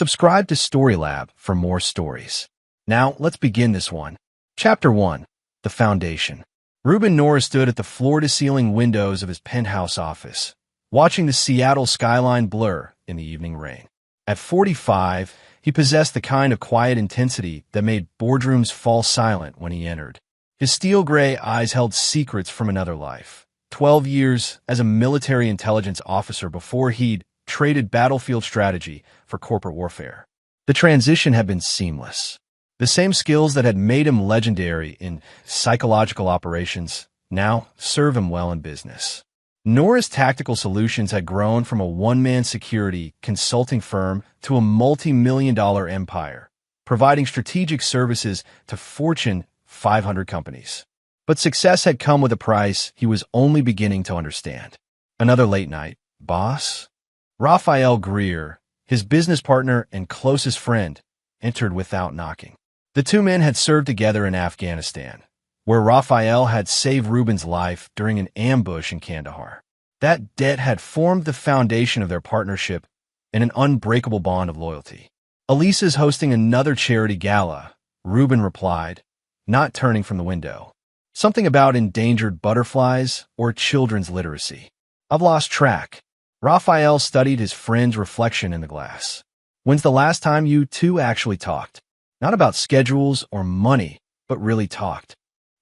Subscribe to Storylab for more stories. Now, let's begin this one. Chapter 1. The Foundation. Reuben Norris stood at the floor-to-ceiling windows of his penthouse office, watching the Seattle skyline blur in the evening rain. At 45, he possessed the kind of quiet intensity that made boardrooms fall silent when he entered. His steel-gray eyes held secrets from another life. 12 years as a military intelligence officer before he'd traded battlefield strategy for corporate warfare. The transition had been seamless. The same skills that had made him legendary in psychological operations now serve him well in business. Norris Tactical Solutions had grown from a one-man security consulting firm to a multi-million-dollar empire, providing strategic services to Fortune 500 companies. But success had come with a price he was only beginning to understand. Another late night. Boss? Raphael Greer, his business partner and closest friend, entered without knocking. The two men had served together in Afghanistan, where Raphael had saved Reuben's life during an ambush in Kandahar. That debt had formed the foundation of their partnership and an unbreakable bond of loyalty. "Elisa's hosting another charity gala," Reuben replied, not turning from the window. "Something about endangered butterflies or children's literacy. I've lost track." Raphael studied his friend's reflection in the glass. "When's the last time you two actually talked? Not about schedules or money, but really talked."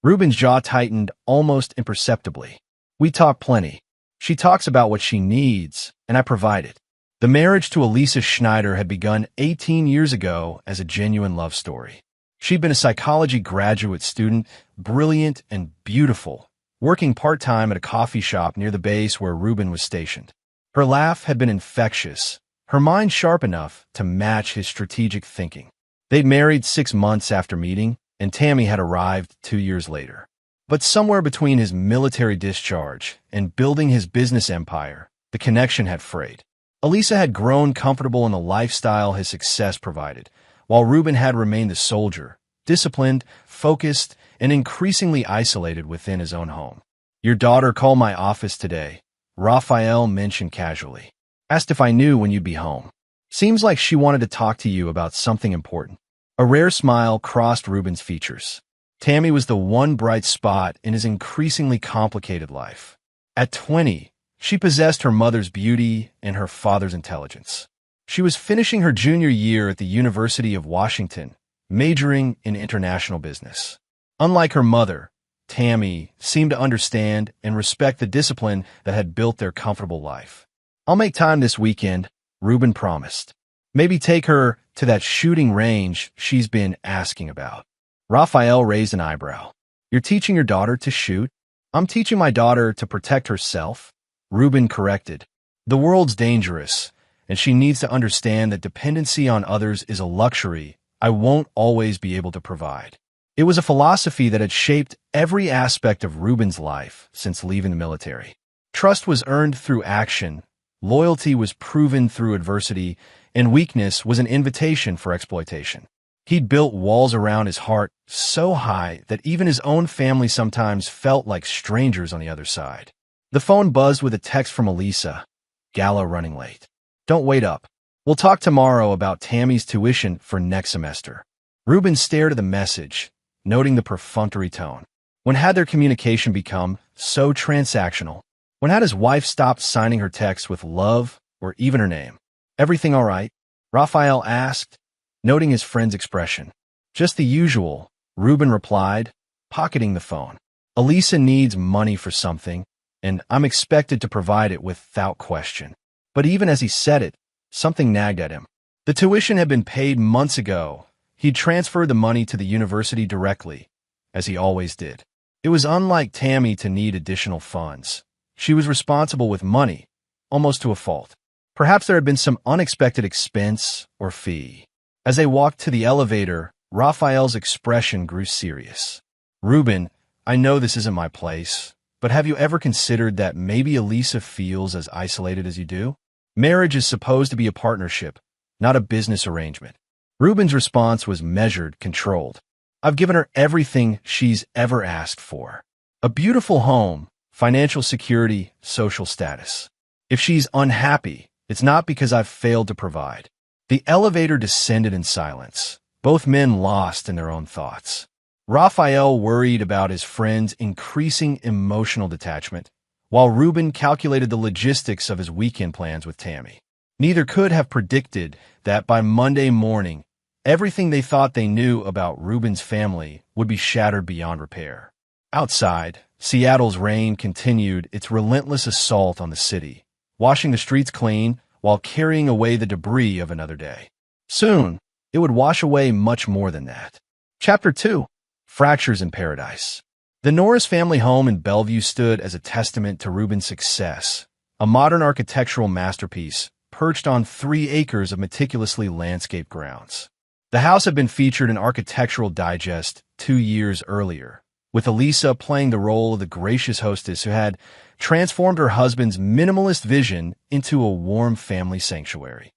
Reuben's jaw tightened almost imperceptibly. "We talk plenty. She talks about what she needs, and I provide it." The marriage to Elisa Schneider had begun 18 years ago as a genuine love story. She'd been a psychology graduate student, brilliant and beautiful, working part-time at a coffee shop near the base where Reuben was stationed. Her laugh had been infectious, her mind sharp enough to match his strategic thinking. They'd married 6 months after meeting, and Tammy had arrived 2 years later. But somewhere between his military discharge and building his business empire, the connection had frayed. Elisa had grown comfortable in the lifestyle his success provided, while Reuben had remained the soldier, disciplined, focused, and increasingly isolated within his own home. "Your daughter called my office today," Raphael mentioned casually. "Asked if I knew when you'd be home. Seems like she wanted to talk to you about something important." A rare smile crossed Reuben's features. Tammy was the one bright spot in his increasingly complicated life. At 20, she possessed her mother's beauty and her father's intelligence. She was finishing her junior year at the University of Washington, majoring in international business. Unlike her mother, Tammy seemed to understand and respect the discipline that had built their comfortable life. "I'll make time this weekend," Reuben promised. "Maybe take her to that shooting range she's been asking about." Raphael raised an eyebrow. "You're teaching your daughter to shoot?" "I'm teaching my daughter to protect herself," Reuben corrected. "The world's dangerous, and she needs to understand that dependency on others is a luxury I won't always be able to provide." It was a philosophy that had shaped every aspect of Reuben's life since leaving the military. Trust was earned through action, loyalty was proven through adversity, and weakness was an invitation for exploitation. He'd built walls around his heart so high that even his own family sometimes felt like strangers on the other side. The phone buzzed with a text from Elisa. "Gala running late. Don't wait up. We'll talk tomorrow about Tammy's tuition for next semester." Reuben stared at the message, noting the perfunctory tone. When had their communication become so transactional? When had his wife stopped signing her texts with love or even her name? "Everything all right?" Raphael asked, noting his friend's expression. "Just the usual," Reuben replied, pocketing the phone. "Elisa needs money for something, and I'm expected to provide it without question." But even as he said it, something nagged at him. The tuition had been paid months ago. He'd transferred the money to the university directly, as he always did. It was unlike Tammy to need additional funds. She was responsible with money, almost to a fault. Perhaps there had been some unexpected expense or fee. As they walked to the elevator, Raphael's expression grew serious. "Reuben, I know this isn't my place, but have you ever considered that maybe Elisa feels as isolated as you do? Marriage is supposed to be a partnership, not a business arrangement." Reuben's response was measured, controlled. "I've given her everything she's ever asked for. A beautiful home, financial security, social status. If she's unhappy, it's not because I've failed to provide. The elevator descended in silence, both men lost in their own thoughts. Raphael worried about his friend's increasing emotional detachment, while Reuben calculated the logistics of his weekend plans with Tammy. Neither could have predicted that by Monday morning, everything they thought they knew about Reuben's family would be shattered beyond repair. Outside, Seattle's rain continued its relentless assault on the city, washing the streets clean while carrying away the debris of another day. Soon, it would wash away much more than that. Chapter 2. Fractures in Paradise. The Norris family home in Bellevue stood as a testament to Reuben's success, a modern architectural masterpiece perched on 3 acres of meticulously landscaped grounds. The house had been featured in Architectural Digest 2 years earlier, with Elisa playing the role of the gracious hostess who had transformed her husband's minimalist vision into a warm family sanctuary.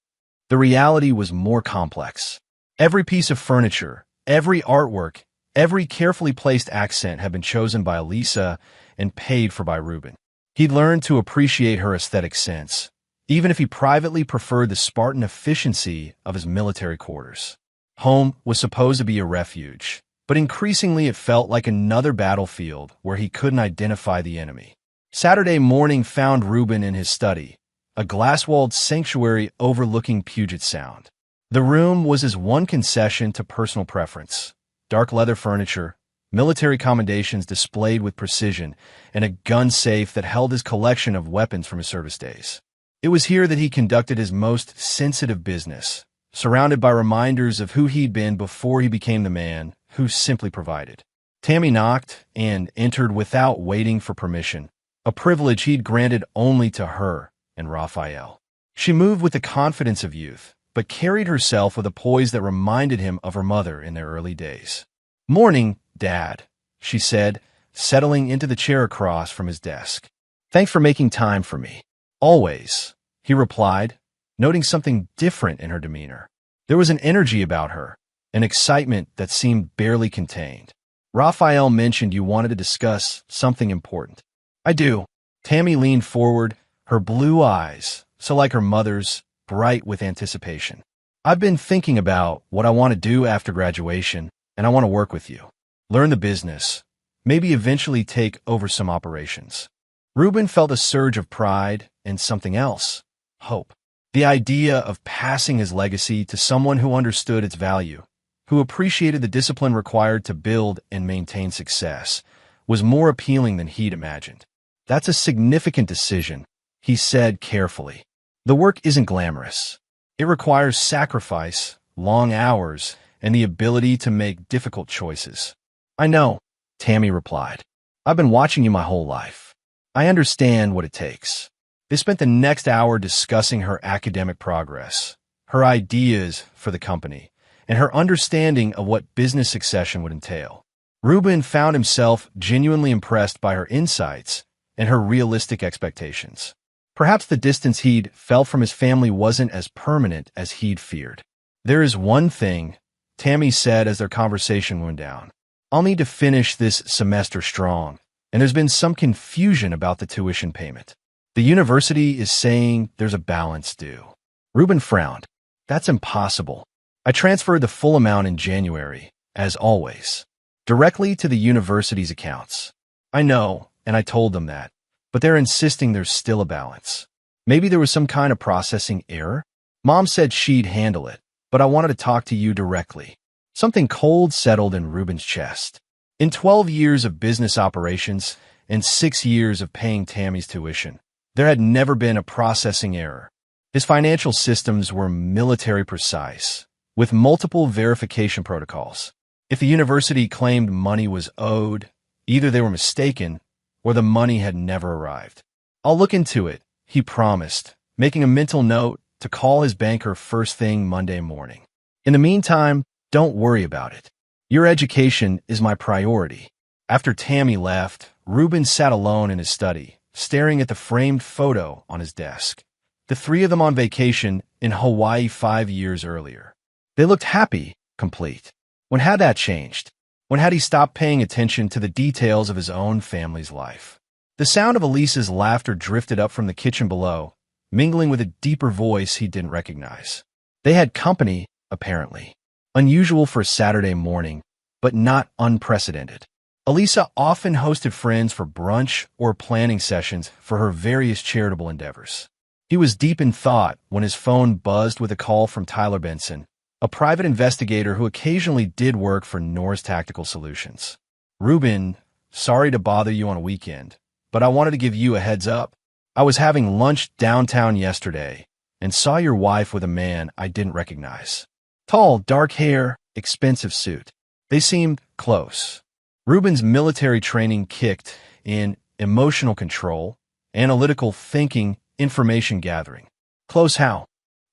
The reality was more complex. Every piece of furniture, every artwork, every carefully placed accent had been chosen by Elisa and paid for by Reuben. He'd learned to appreciate her aesthetic sense, even if he privately preferred the Spartan efficiency of his military quarters. Home was supposed to be a refuge, but increasingly it felt like another battlefield where he couldn't identify the enemy. Saturday morning found Reuben in his study, a glass-walled sanctuary overlooking Puget Sound. The room was his one concession to personal preference: dark leather furniture, military commendations displayed with precision, and a gun safe that held his collection of weapons from his service days. It was here that he conducted his most sensitive business, surrounded by reminders of who he'd been before he became the man who simply provided. Tammy knocked and entered without waiting for permission, a privilege he'd granted only to her and Raphael. She moved with the confidence of youth, but carried herself with a poise that reminded him of her mother in their early days. "Morning, Dad," she said, settling into the chair across from his desk. "Thanks for making time for me." "Always," he replied, noting something different in her demeanor. There was an energy about her, an excitement that seemed barely contained. "Raphael mentioned you wanted to discuss something important." "I do." Tammy leaned forward, her blue eyes, so like her mother's, bright with anticipation. "I've been thinking about what I want to do after graduation, and I want to work with you. Learn the business, maybe eventually take over some operations." Reuben felt a surge of pride and something else: hope. The idea of passing his legacy to someone who understood its value, who appreciated the discipline required to build and maintain success, was more appealing than he'd imagined. "That's a significant decision," he said carefully. "The work isn't glamorous. It requires sacrifice, long hours, and the ability to make difficult choices." "I know," Tammy replied. "I've been watching you my whole life. I understand what it takes." They spent the next hour discussing her academic progress, her ideas for the company, and her understanding of what business succession would entail. Reuben found himself genuinely impressed by her insights and her realistic expectations. Perhaps the distance he'd felt from his family wasn't as permanent as he'd feared. "There is one thing," Tammy said as their conversation wound down. "I'll need to finish this semester strong, and there's been some confusion about the tuition payment. The university is saying there's a balance due." Reuben frowned. "That's impossible. I transferred the full amount in January, as always, directly to the university's accounts." "I know, and I told them that, but they're insisting there's still a balance. Maybe there was some kind of processing error? Mom said she'd handle it, but I wanted to talk to you directly." Something cold settled in Reuben's chest. In 12 years of business operations and 6 years of paying Tammy's tuition, there had never been a processing error. His financial systems were military precise, with multiple verification protocols. If the university claimed money was owed, either they were mistaken or the money had never arrived. "I'll look into it," he promised, making a mental note to call his banker first thing Monday morning. "In the meantime, don't worry about it. Your education is my priority." After Tammy left, Reuben sat alone in his study, staring at the framed photo on his desk. The 3 of them on vacation in Hawaii 5 years earlier. They looked happy, complete. When had that changed? When had he stopped paying attention to the details of his own family's life? The sound of Elisa's laughter drifted up from the kitchen below, mingling with a deeper voice he didn't recognize. They had company, apparently. Unusual for a Saturday morning, but not unprecedented. Elisa often hosted friends for brunch or planning sessions for her various charitable endeavors. He was deep in thought when his phone buzzed with a call from Tyler Benson, a private investigator who occasionally did work for Norris Tactical Solutions. "Ruben, sorry to bother you on a weekend, but I wanted to give you a heads up. I was having lunch downtown yesterday and saw your wife with a man I didn't recognize. Tall, dark hair, expensive suit. They seemed close." Ruben's military training kicked in emotional control, analytical thinking, information gathering. Close how?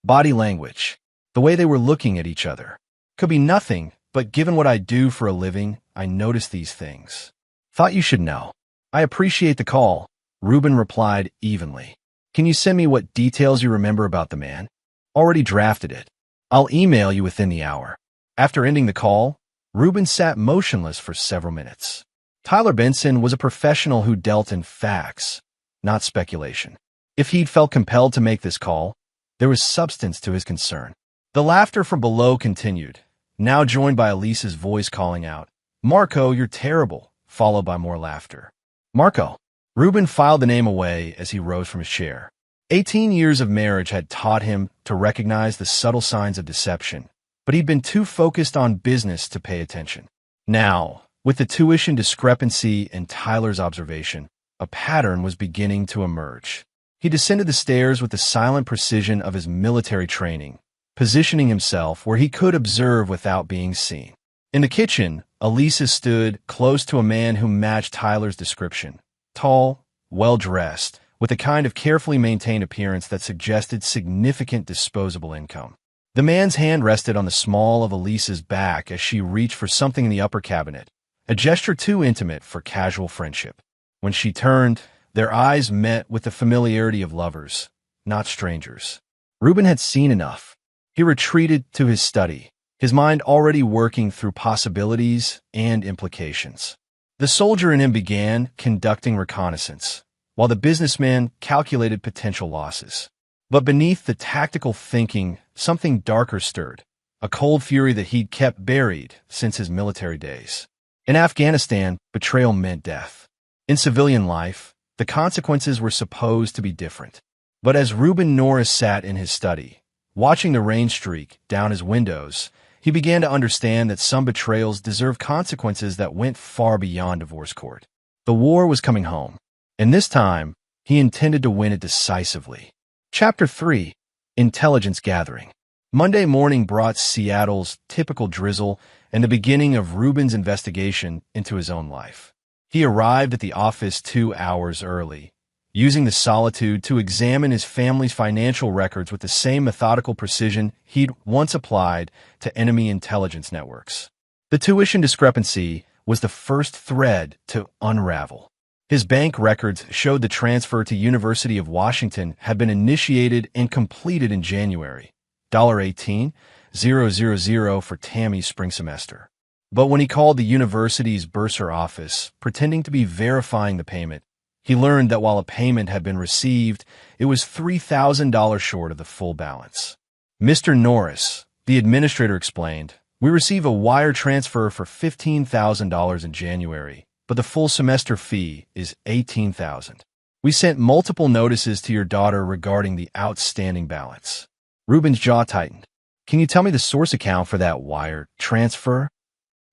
Body language. The way they were looking at each other. Could be nothing, but given what I do for a living, I notice these things. "Thought you should know." "I appreciate the call," Ruben replied evenly. "Can you send me what details you remember about the man?" "Already drafted it. I'll email you within the hour." After ending the call, Ruben sat motionless for several minutes. Tyler Benson was a professional who dealt in facts, not speculation. If he'd felt compelled to make this call, there was substance to his concern. The laughter from below continued, now joined by Elisa's voice calling out, "Marco, you're terrible," followed by more laughter. "Marco." Ruben filed the name away as he rose from his chair. 18 years of marriage had taught him to recognize the subtle signs of deception, but he'd been too focused on business to pay attention. Now, with the tuition discrepancy and Tyler's observation, a pattern was beginning to emerge. He descended the stairs with the silent precision of his military training, positioning himself where he could observe without being seen. In the kitchen, Elisa stood close to a man who matched Tyler's description. Tall, well-dressed, with a kind of carefully maintained appearance that suggested significant disposable income. The man's hand rested on the small of Elisa's back as she reached for something in the upper cabinet, a gesture too intimate for casual friendship. When she turned, their eyes met with the familiarity of lovers, not strangers. Ruben had seen enough. He retreated to his study, his mind already working through possibilities and implications. The soldier in him began conducting reconnaissance, while the businessman calculated potential losses. But beneath the tactical thinking, something darker stirred, a cold fury that he'd kept buried since his military days. In Afghanistan, betrayal meant death. In civilian life, the consequences were supposed to be different. But as Ruben Norris sat in his study, watching the rain streak down his windows, he began to understand that some betrayals deserved consequences that went far beyond divorce court. The war was coming home, and this time, he intended to win it decisively. Chapter 3. Intelligence Gathering. Monday morning brought Seattle's typical drizzle and the beginning of Ruben's investigation into his own life. He arrived at the office 2 hours early, using the solitude to examine his family's financial records with the same methodical precision he'd once applied to enemy intelligence networks. The tuition discrepancy was the first thread to unravel. His bank records showed the transfer to University of Washington had been initiated and completed in January, $18,000 for Tammy's spring semester. But when he called the university's bursar office, pretending to be verifying the payment, he learned that while a payment had been received, it was $3,000 short of the full balance. "Mr. Norris," the administrator explained, "we receive a wire transfer for $15,000 in January, but the full semester fee is $18,000. We sent multiple notices to your daughter regarding the outstanding balance." Ruben's jaw tightened. "Can you tell me the source account for that wire transfer?"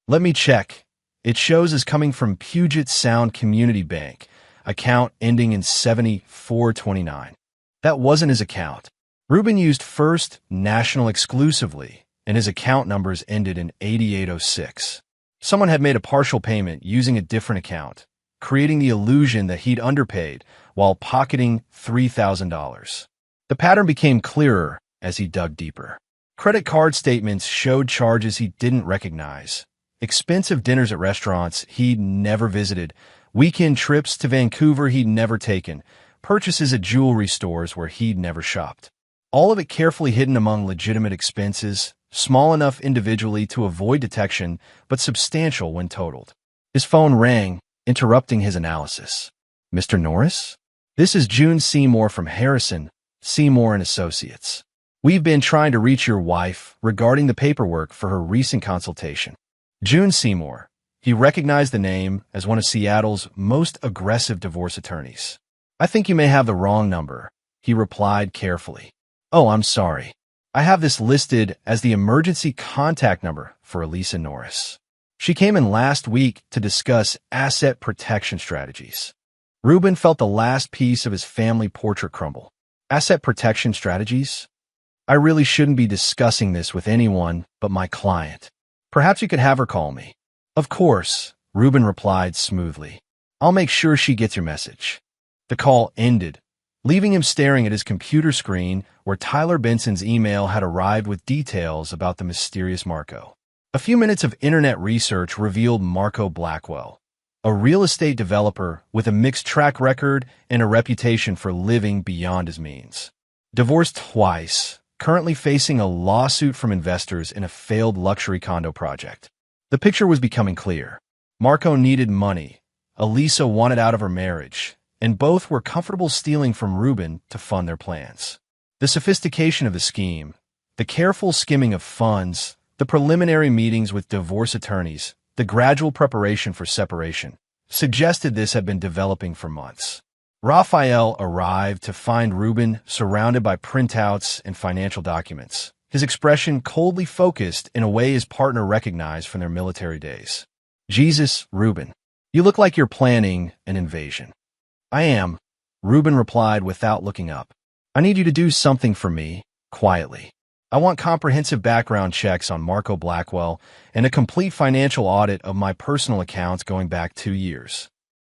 "Let me check. It shows as coming from Puget Sound Community Bank, account ending in 7429. That wasn't his account. Ruben used First National exclusively, and his account numbers ended in 8806. Someone had made a partial payment using a different account, creating the illusion that he'd underpaid while pocketing $3,000. The pattern became clearer as he dug deeper. Credit card statements showed charges he didn't recognize, expensive dinners at restaurants he'd never visited, weekend trips to Vancouver he'd never taken, purchases at jewelry stores where he'd never shopped. All of it carefully hidden among legitimate expenses, small enough individually to avoid detection, but substantial when totaled. His phone rang, interrupting his analysis. "Mr. Norris? This is June Seymour from Harrison, Seymour and Associates. We've been trying to reach your wife regarding the paperwork for her recent consultation. June Seymour. He recognized the name as one of Seattle's most aggressive divorce attorneys. I think you may have the wrong number, he replied carefully. Oh, I'm sorry. I have this listed as the emergency contact number for Elisa Norris. She came in last week to discuss asset protection strategies. Ruben felt the last piece of his family portrait crumble. Asset protection strategies? I really shouldn't be discussing this with anyone but my client. Perhaps you could have her call me. Of course, Ruben replied smoothly. I'll make sure she gets your message. The call ended, leaving him staring at his computer screen where Tyler Benson's email had arrived with details about the mysterious Marco. A few minutes of internet research revealed Marco Blackwell, a real estate developer with a mixed track record and a reputation for living beyond his means. Divorced twice, currently facing a lawsuit from investors in a failed luxury condo project. The picture was becoming clear. Marco needed money, Elisa wanted out of her marriage, and both were comfortable stealing from Ruben to fund their plans. The sophistication of the scheme, the careful skimming of funds, the preliminary meetings with divorce attorneys, the gradual preparation for separation, suggested this had been developing for months. Raphael arrived to find Ruben surrounded by printouts and financial documents, his expression coldly focused in a way his partner recognized from their military days. Jesus, Ruben, you look like you're planning an invasion. I am, Ruben replied without looking up. I need you to do something for me, quietly. I want comprehensive background checks on Marco Blackwell and a complete financial audit of my personal accounts going back 2 years.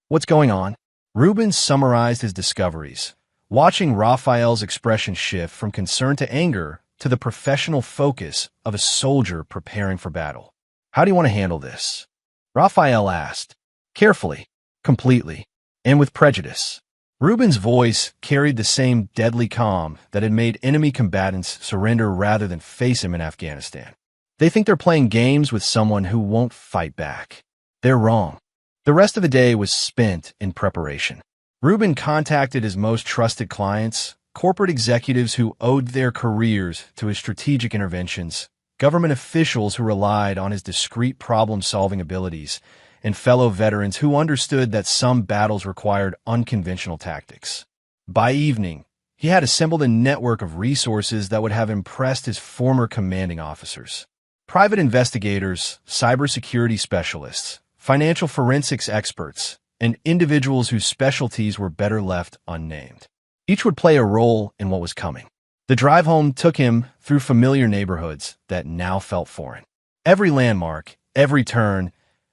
What's going on? Ruben summarized his discoveries, watching Raphael's expression shift from concern to anger to the professional focus of a soldier preparing for battle. How do you want to handle this? Raphael asked, carefully, completely, and with prejudice. Ruben's voice carried the same deadly calm that had made enemy combatants surrender rather than face him in Afghanistan. They think they're playing games with someone who won't fight back. They're wrong. The rest of the day was spent in preparation. Ruben contacted his most trusted clients, corporate executives who owed their careers to his strategic interventions, government officials who relied on his discreet problem-solving abilities, and fellow veterans who understood that some battles required unconventional tactics. By evening, he had assembled a network of resources that would have impressed his former commanding officers. Private investigators, cybersecurity specialists, financial forensics experts, and individuals whose specialties were better left unnamed. Each would play a role in what was coming. The drive home took him through familiar neighborhoods that now felt foreign. Every landmark, every turn,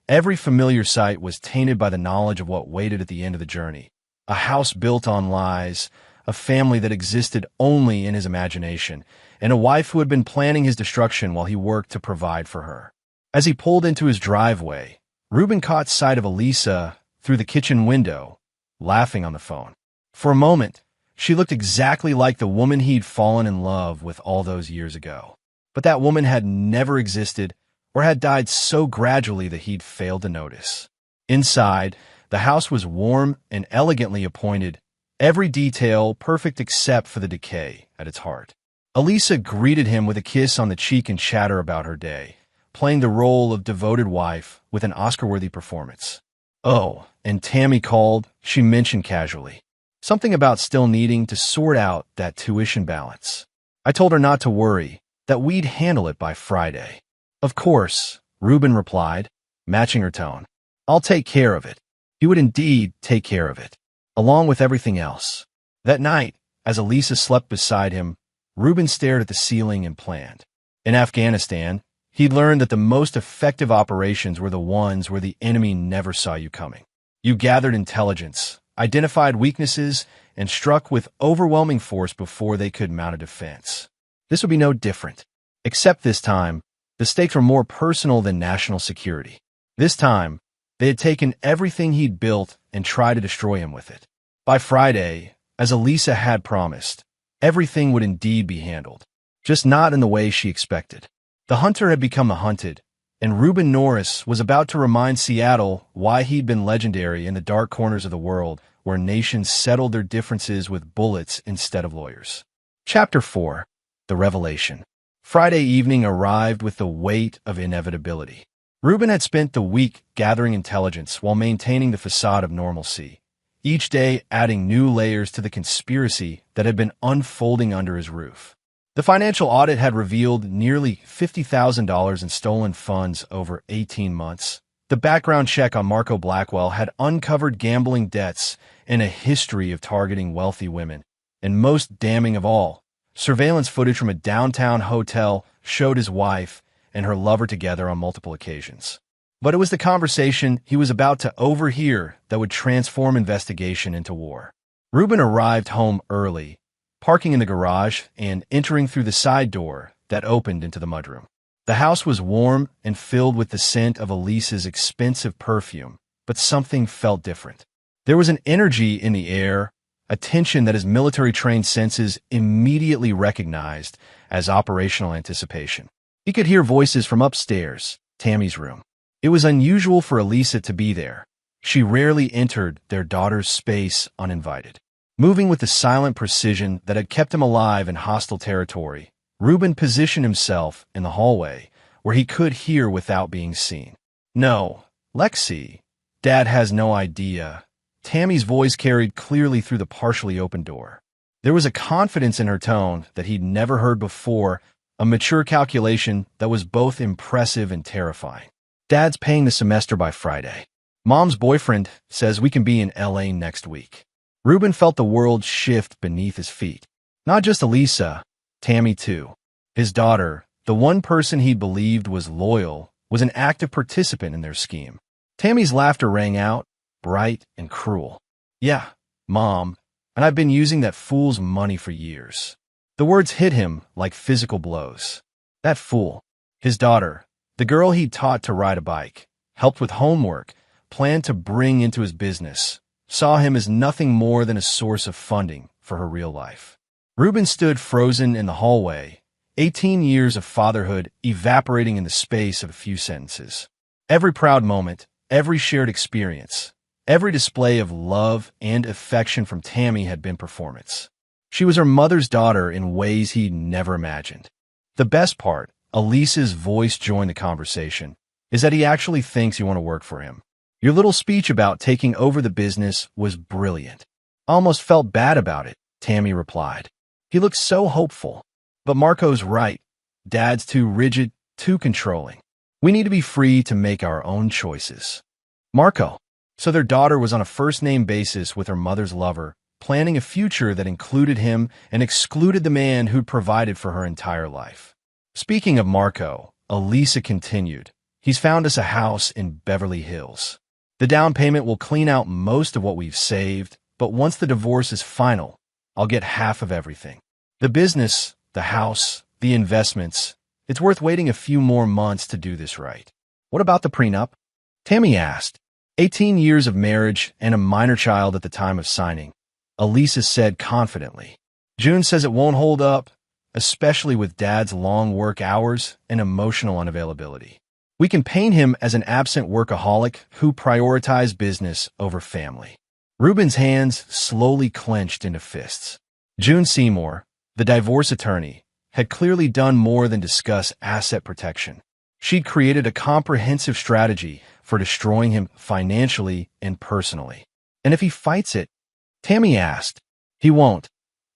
every familiar sight was tainted by the knowledge of what waited at the end of the journey. A house built on lies, a family that existed only in his imagination, and a wife who had been planning his destruction while he worked to provide for her. As he pulled into his driveway, Ruben caught sight of Elisa through the kitchen window, laughing on the phone. For a moment, she looked exactly like the woman he'd fallen in love with all those years ago. But that woman had never existed or had died so gradually that he'd failed to notice. Inside, the house was warm and elegantly appointed, every detail perfect except for the decay at its heart. Elisa greeted him with a kiss on the cheek and chatter about her day, playing the role of devoted wife with an Oscar-worthy performance. Oh, and Tammy called, she mentioned casually. Something about still needing to sort out that tuition balance. I told her not to worry, that we'd handle it by Friday. Of course, Ruben replied, matching her tone. I'll take care of it. He would indeed take care of it, along with everything else. That night, as Elisa slept beside him, Ruben stared at the ceiling and planned. In Afghanistan, he'd learned that the most effective operations were the ones where the enemy never saw you coming. You gathered intelligence, identified weaknesses, and struck with overwhelming force before they could mount a defense. This would be no different. Except this time, the stakes were more personal than national security. This time, they had taken everything he'd built and tried to destroy him with it. By Friday, as Elisa had promised, everything would indeed be handled, just not in the way she expected. The hunter had become the hunted, and Ruben Norris was about to remind Seattle why he'd been legendary in the dark corners of the world where nations settled their differences with bullets instead of lawyers. Chapter 4. The revelation. Friday evening arrived with the weight of inevitability. Reuben had spent the week gathering intelligence while maintaining the facade of normalcy, each day adding new layers to the conspiracy that had been unfolding under his roof. The financial audit had revealed nearly $50,000 in stolen funds over 18 months. The background check on Marco Blackwell had uncovered gambling debts and a history of targeting wealthy women. And most damning of all, surveillance footage from a downtown hotel showed his wife and her lover together on multiple occasions. But it was the conversation he was about to overhear that would transform investigation into war. Reuben arrived home early, parking in the garage and entering through the side door that opened into the mudroom. The house was warm and filled with the scent of Elise's expensive perfume, but something felt different. There was an energy in the air, a tension that his military-trained senses immediately recognized as operational anticipation. He could hear voices from upstairs, Tammy's room. It was unusual for Elisa to be there. She rarely entered their daughter's space uninvited. Moving with the silent precision that had kept him alive in hostile territory, Reuben positioned himself in the hallway where he could hear without being seen. "No, Lexi, Dad has no idea." Tammy's voice carried clearly through the partially open door. There was a confidence in her tone that he'd never heard before, a mature calculation that was both impressive and terrifying. "Dad's paying the semester by Friday. Mom's boyfriend says we can be in LA next week." Reuben felt the world shift beneath his feet. Not just Elisa, Tammy too. His daughter, the one person he believed was loyal, was an active participant in their scheme. Tammy's laughter rang out, bright and cruel. "Yeah, Mom, and I've been using that fool's money for years." The words hit him like physical blows. That fool, his daughter, the girl he'd taught to ride a bike, helped with homework, planned to bring into his business, saw him as nothing more than a source of funding for her real life. Reuben stood frozen in the hallway, 18 years of fatherhood evaporating in the space of a few sentences. Every proud moment, every shared experience, every display of love and affection from Tammy had been performance. She was her mother's daughter in ways he'd never imagined. The best part, Elise's voice joined the conversation, is that he actually thinks you want to work for him. "Your little speech about taking over the business was brilliant." "I almost felt bad about it," Tammy replied. He looked so hopeful. "But Marco's right. Dad's too rigid, too controlling. We need to be free to make our own choices." Marco. So their daughter was on a first-name basis with her mother's lover, planning a future that included him and excluded the man who'd provided for her entire life. "Speaking of Marco," Elisa continued, "he's found us a house in Beverly Hills. The down payment will clean out most of what we've saved, but once the divorce is final, I'll get half of everything. The business, the house, the investments. It's worth waiting a few more months to do this right." "What about the prenup?" Tammy asked. 18 years of marriage and a minor child at the time of signing. Elisa said confidently. "June says it won't hold up, especially with Dad's long work hours and emotional unavailability. We can paint him as an absent workaholic who prioritized business over family." Reuben's hands slowly clenched into fists. June Seymour, the divorce attorney, had clearly done more than discuss asset protection. She'd created a comprehensive strategy for destroying him financially and personally. "And if he fights it?" Tammy asked. "He won't,"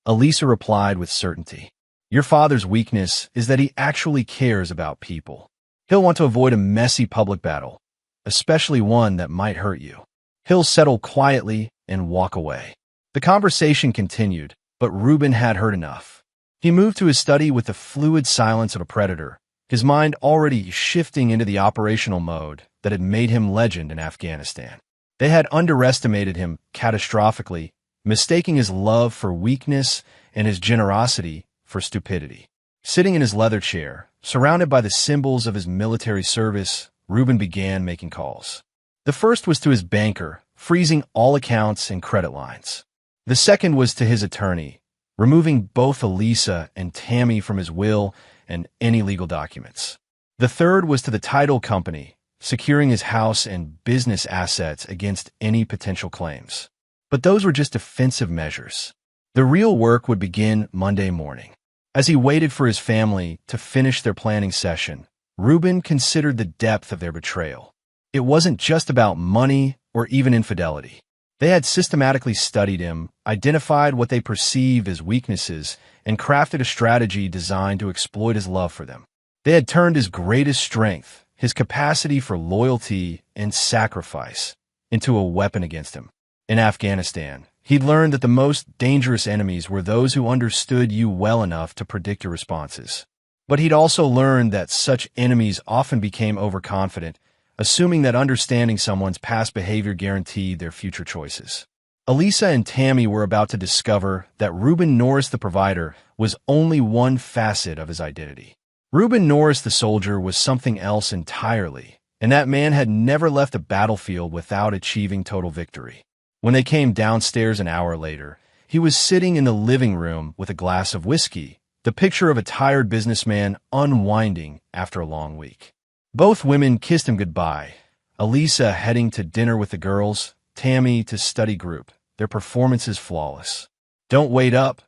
Elisa replied with certainty. "Your father's weakness is that he actually cares about people. He'll want to avoid a messy public battle, especially one that might hurt you. He'll settle quietly and walk away." The conversation continued, but Reuben had heard enough. He moved to his study with the fluid silence of a predator, his mind already shifting into the operational mode that had made him legend in Afghanistan. They had underestimated him catastrophically, mistaking his love for weakness and his generosity for stupidity. Sitting in his leather chair, surrounded by the symbols of his military service, Reuben began making calls. The first was to his banker, freezing all accounts and credit lines. The second was to his attorney, removing both Elisa and Tammy from his will and any legal documents. The third was to the title company, securing his house and business assets against any potential claims. But those were just defensive measures. The real work would begin Monday morning. As he waited for his family to finish their planning session, Reuben considered the depth of their betrayal. It wasn't just about money or even infidelity. They had systematically studied him, identified what they perceived as weaknesses, and crafted a strategy designed to exploit his love for them. They had turned his greatest strength, his capacity for loyalty and sacrifice, into a weapon against him. In Afghanistan, he'd learned that the most dangerous enemies were those who understood you well enough to predict your responses. But he'd also learned that such enemies often became overconfident, assuming that understanding someone's past behavior guaranteed their future choices. Elisa and Tammy were about to discover that Reuben Norris the provider was only one facet of his identity. Reuben Norris the soldier was something else entirely, and that man had never left a battlefield without achieving total victory. When they came downstairs an hour later, he was sitting in the living room with a glass of whiskey, the picture of a tired businessman unwinding after a long week. Both women kissed him goodbye, Elisa heading to dinner with the girls, Tammy to study group, their performances flawless. "Don't wait up,"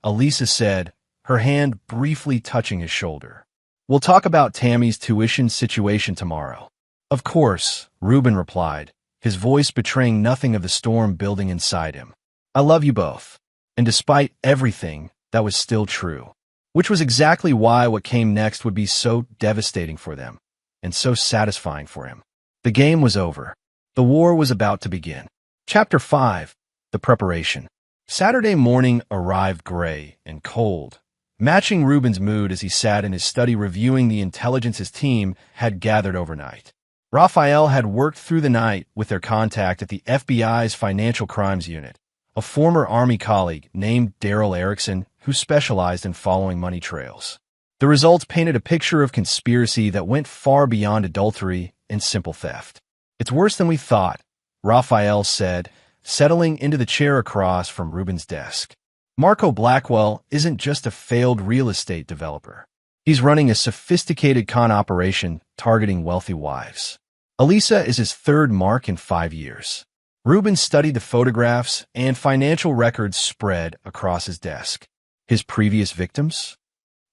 Elisa said, her hand briefly touching his shoulder. "We'll talk about Tammy's tuition situation tomorrow." "Of course," Reuben replied, his voice betraying nothing of the storm building inside him. "I love you both." And despite everything, that was still true. Which was exactly why what came next would be so devastating for them, and so satisfying for him. The game was over. The war was about to begin. Chapter 5. The Preparation. Saturday morning arrived gray and cold, matching Reuben's mood as he sat in his study reviewing the intelligence his team had gathered overnight. Raphael had worked through the night with their contact at the FBI's Financial Crimes Unit, a former Army colleague named Daryl Erickson who specialized in following money trails. The results painted a picture of conspiracy that went far beyond adultery and simple theft. "It's worse than we thought," Raphael said, settling into the chair across from Reuben's desk. "Marco Blackwell isn't just a failed real estate developer. He's running a sophisticated con operation targeting wealthy wives. Elisa is his third mark in 5 years." Reuben studied the photographs and financial records spread across his desk. His previous victims?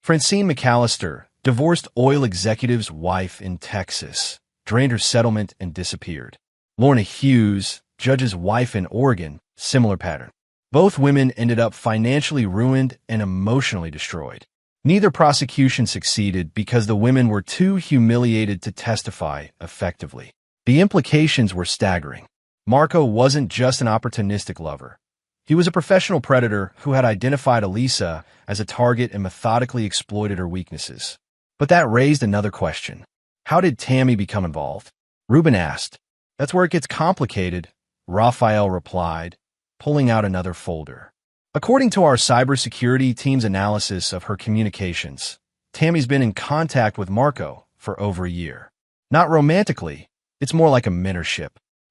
Francine McAllister, divorced oil executive's wife in Texas, drained her settlement and disappeared. Lorna Hughes, judge's wife in Oregon, similar pattern. Both women ended up financially ruined and emotionally destroyed. Neither prosecution succeeded because the women were too humiliated to testify effectively. The implications were staggering. Marco wasn't just an opportunistic lover. He was a professional predator who had identified Elisa as a target and methodically exploited her weaknesses. But that raised another question. How did Tammy become involved? Reuben asked. "That's where it gets complicated," Raphael replied, pulling out another folder. "According to our cybersecurity team's analysis of her communications, Tammy's been in contact with Marco for over a year. Not romantically, it's more like a mentorship.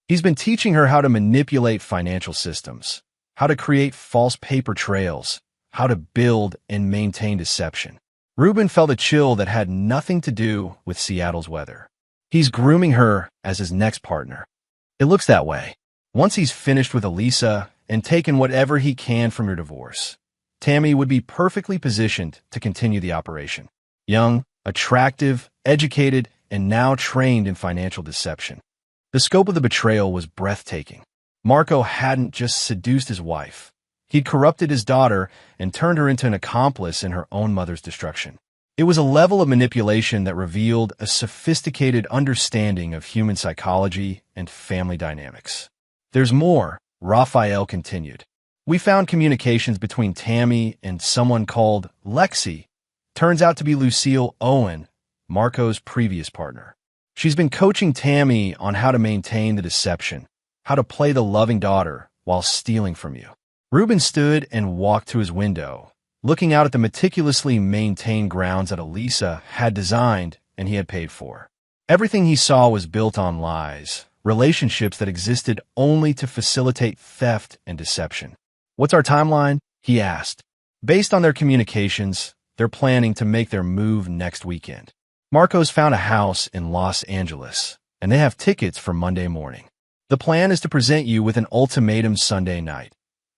He's been teaching her how to manipulate financial systems, how to create false paper trails, how to build and maintain deception." Reuben felt a chill that had nothing to do with Seattle's weather. He's grooming her as his next partner. It looks that way. Once he's finished with Elisa and taken whatever he can from your divorce, Tammy would be perfectly positioned to continue the operation. Young, attractive, educated, and now trained in financial deception. The scope of the betrayal was breathtaking. Marco hadn't just seduced his wife. He'd corrupted his daughter and turned her into an accomplice in her own mother's destruction. It was a level of manipulation that revealed a sophisticated understanding of human psychology and family dynamics. "There's more," Raphael continued. "We found communications between Tammy and someone called Lexi. Turns out to be Lucille Owen, Marco's previous partner. She's been coaching Tammy on how to maintain the deception, how to play the loving daughter while stealing from you." Reuben stood and walked to his window, looking out at the meticulously maintained grounds that Elisa had designed and he had paid for. Everything he saw was built on lies, relationships that existed only to facilitate theft and deception. "What's our timeline?" he asked. Based on their communications, they're planning to make their move next weekend. Marco's found a house in Los Angeles, and they have tickets for Monday morning. The plan is to present you with an ultimatum Sunday night.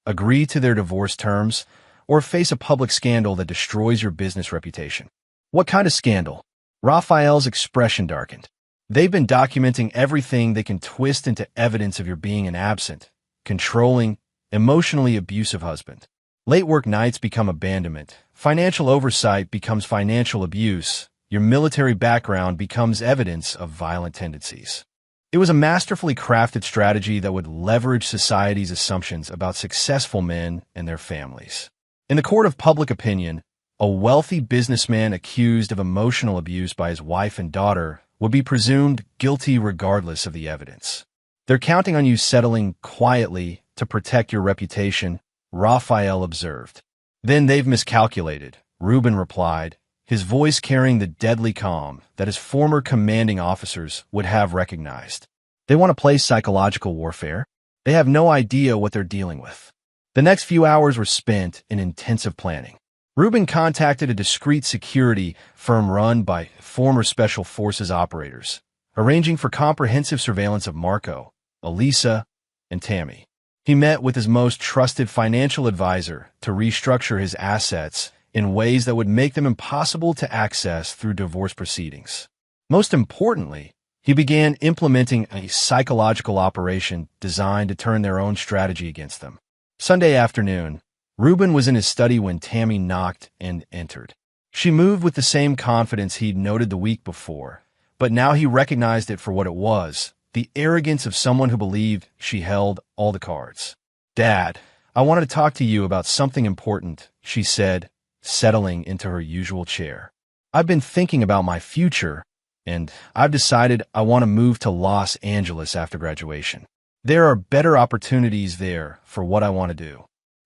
Agree to their divorce terms, or face a public scandal that destroys your business reputation. What kind of scandal? Raphael's expression darkened. They've been documenting everything they can twist into evidence of your being an absent, controlling, emotionally abusive husband. Late work nights become abandonment. Financial oversight becomes financial abuse. Your military background becomes evidence of violent tendencies. It was a masterfully crafted strategy that would leverage society's assumptions about successful men and their families. In the court of public opinion, a wealthy businessman accused of emotional abuse by his wife and daughter would be presumed guilty regardless of the evidence. They're counting on you settling quietly to protect your reputation, Raphael observed. Then they've miscalculated, Reuben replied, his voice carrying the deadly calm that his former commanding officers would have recognized. They want to play psychological warfare. They have no idea what they're dealing with. The next few hours were spent in intensive planning. Reuben contacted a discreet security firm run by former Special Forces operators, arranging for comprehensive surveillance of Marco, Elisa, and Tammy. He met with his most trusted financial advisor to restructure his assets in ways that would make them impossible to access through divorce proceedings. Most importantly, he began implementing a psychological operation designed to turn their own strategy against them. Sunday afternoon, Reuben was in his study when Tammy knocked and entered. She moved with the same confidence he'd noted the week before, but now he recognized it for what it was, the arrogance of someone who believed she held all the cards. "Dad, I wanted to talk to you about something important," she said, settling into her usual chair. "I've been thinking about my future, and I've decided I want to move to Los Angeles after graduation. There are better opportunities there for what I want to do."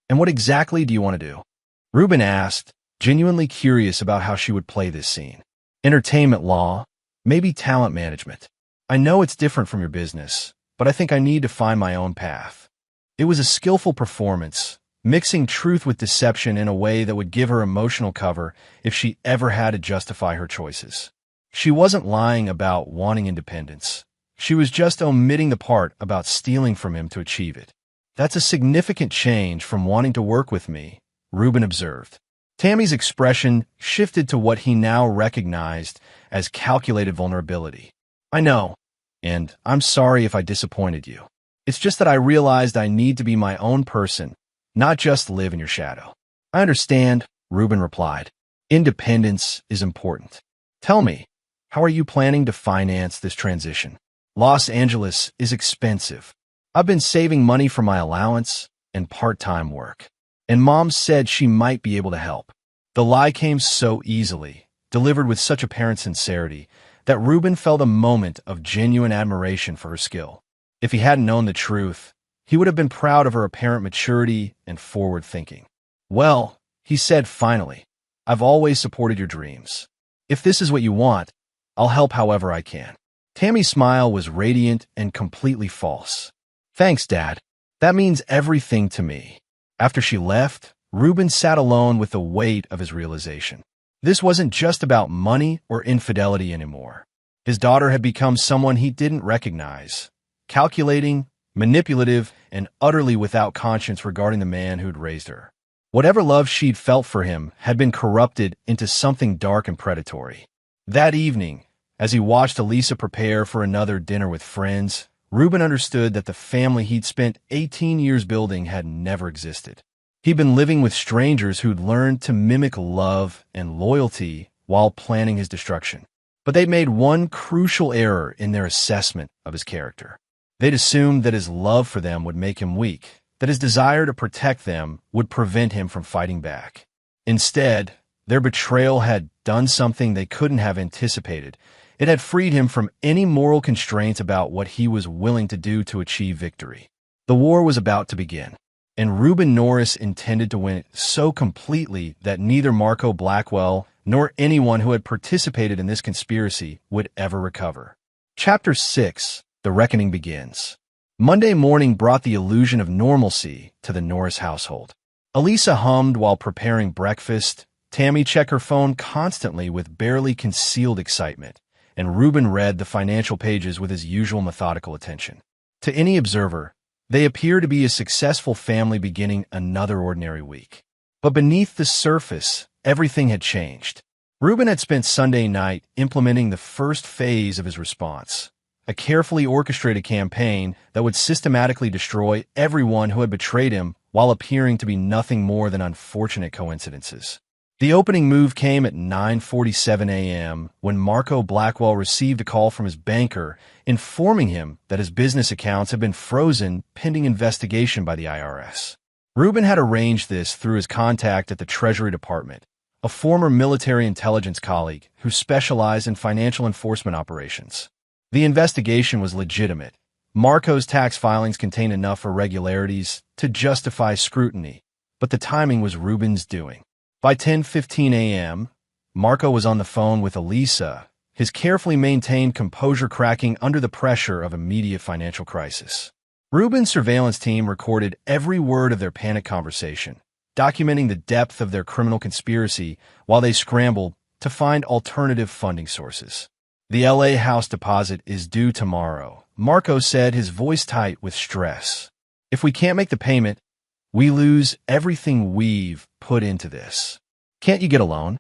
"And what exactly do you want to do?" Reuben asked, genuinely curious about how she would play this scene. "Entertainment law, maybe talent management. I know it's different from your business, but I think I need to find my own path." It was a skillful performance, mixing truth with deception in a way that would give her emotional cover if she ever had to justify her choices. She wasn't lying about wanting independence. She was just omitting the part about stealing from him to achieve it. "That's a significant change from wanting to work with me," Reuben observed. Tammy's expression shifted to what he now recognized as calculated vulnerability. "I know, and I'm sorry if I disappointed you. It's just that I realized I need to be my own person, not just live in your shadow." "I understand," Reuben replied. "Independence is important. Tell me, how are you planning to finance this transition? Los Angeles is expensive. I've been saving money for my allowance and part-time work, and Mom said she might be able to help." The lie came so easily, delivered with such apparent sincerity, that Reuben felt a moment of genuine admiration for her skill. If he hadn't known the truth, he would have been proud of her apparent maturity and forward thinking. "Well," he said finally, "I've always supported your dreams. If this is what you want, I'll help however I can." Tammy's smile was radiant and completely false. "Thanks, Dad. That means everything to me." After she left, Reuben sat alone with the weight of his realization. This wasn't just about money or infidelity anymore. His daughter had become someone he didn't recognize, calculating, manipulative, and utterly without conscience regarding the man who'd raised her. Whatever love she'd felt for him had been corrupted into something dark and predatory. That evening, as he watched Elisa prepare for another dinner with friends, Reuben understood that the family he'd spent 18 years building had never existed. He'd been living with strangers who'd learned to mimic love and loyalty while planning his destruction. But they'd made one crucial error in their assessment of his character. They'd assumed that his love for them would make him weak, that his desire to protect them would prevent him from fighting back. Instead, their betrayal had done something they couldn't have anticipated. It had freed him from any moral constraints about what he was willing to do to achieve victory. The war was about to begin, and Reuben Norris intended to win it so completely that neither Marco Blackwell nor anyone who had participated in this conspiracy would ever recover. Chapter 6. The Reckoning Begins. Monday morning brought the illusion of normalcy to the Norris household. Elisa hummed while preparing breakfast, Tammy checked her phone constantly with barely concealed excitement, and Reuben read the financial pages with his usual methodical attention. To any observer, they appear to be a successful family beginning another ordinary week. But beneath the surface, everything had changed. Reuben had spent Sunday night implementing the first phase of his response, a carefully orchestrated campaign that would systematically destroy everyone who had betrayed him while appearing to be nothing more than unfortunate coincidences. The opening move came at 9:47 a.m. when Marco Blackwell received a call from his banker informing him that his business accounts had been frozen pending investigation by the IRS. Reuben had arranged this through his contact at the Treasury Department, a former military intelligence colleague who specialized in financial enforcement operations. The investigation was legitimate. Marco's tax filings contained enough irregularities to justify scrutiny, but the timing was Reuben's doing. By 10:15 a.m., Marco was on the phone with Elisa, his carefully maintained composure cracking under the pressure of immediate financial crisis. Reuben's surveillance team recorded every word of their panic conversation, documenting the depth of their criminal conspiracy while they scrambled to find alternative funding sources. "The LA house deposit is due tomorrow," Marco said, his voice tight with stress. "If we can't make the payment, we lose everything we've put into this." "Can't you get a loan?"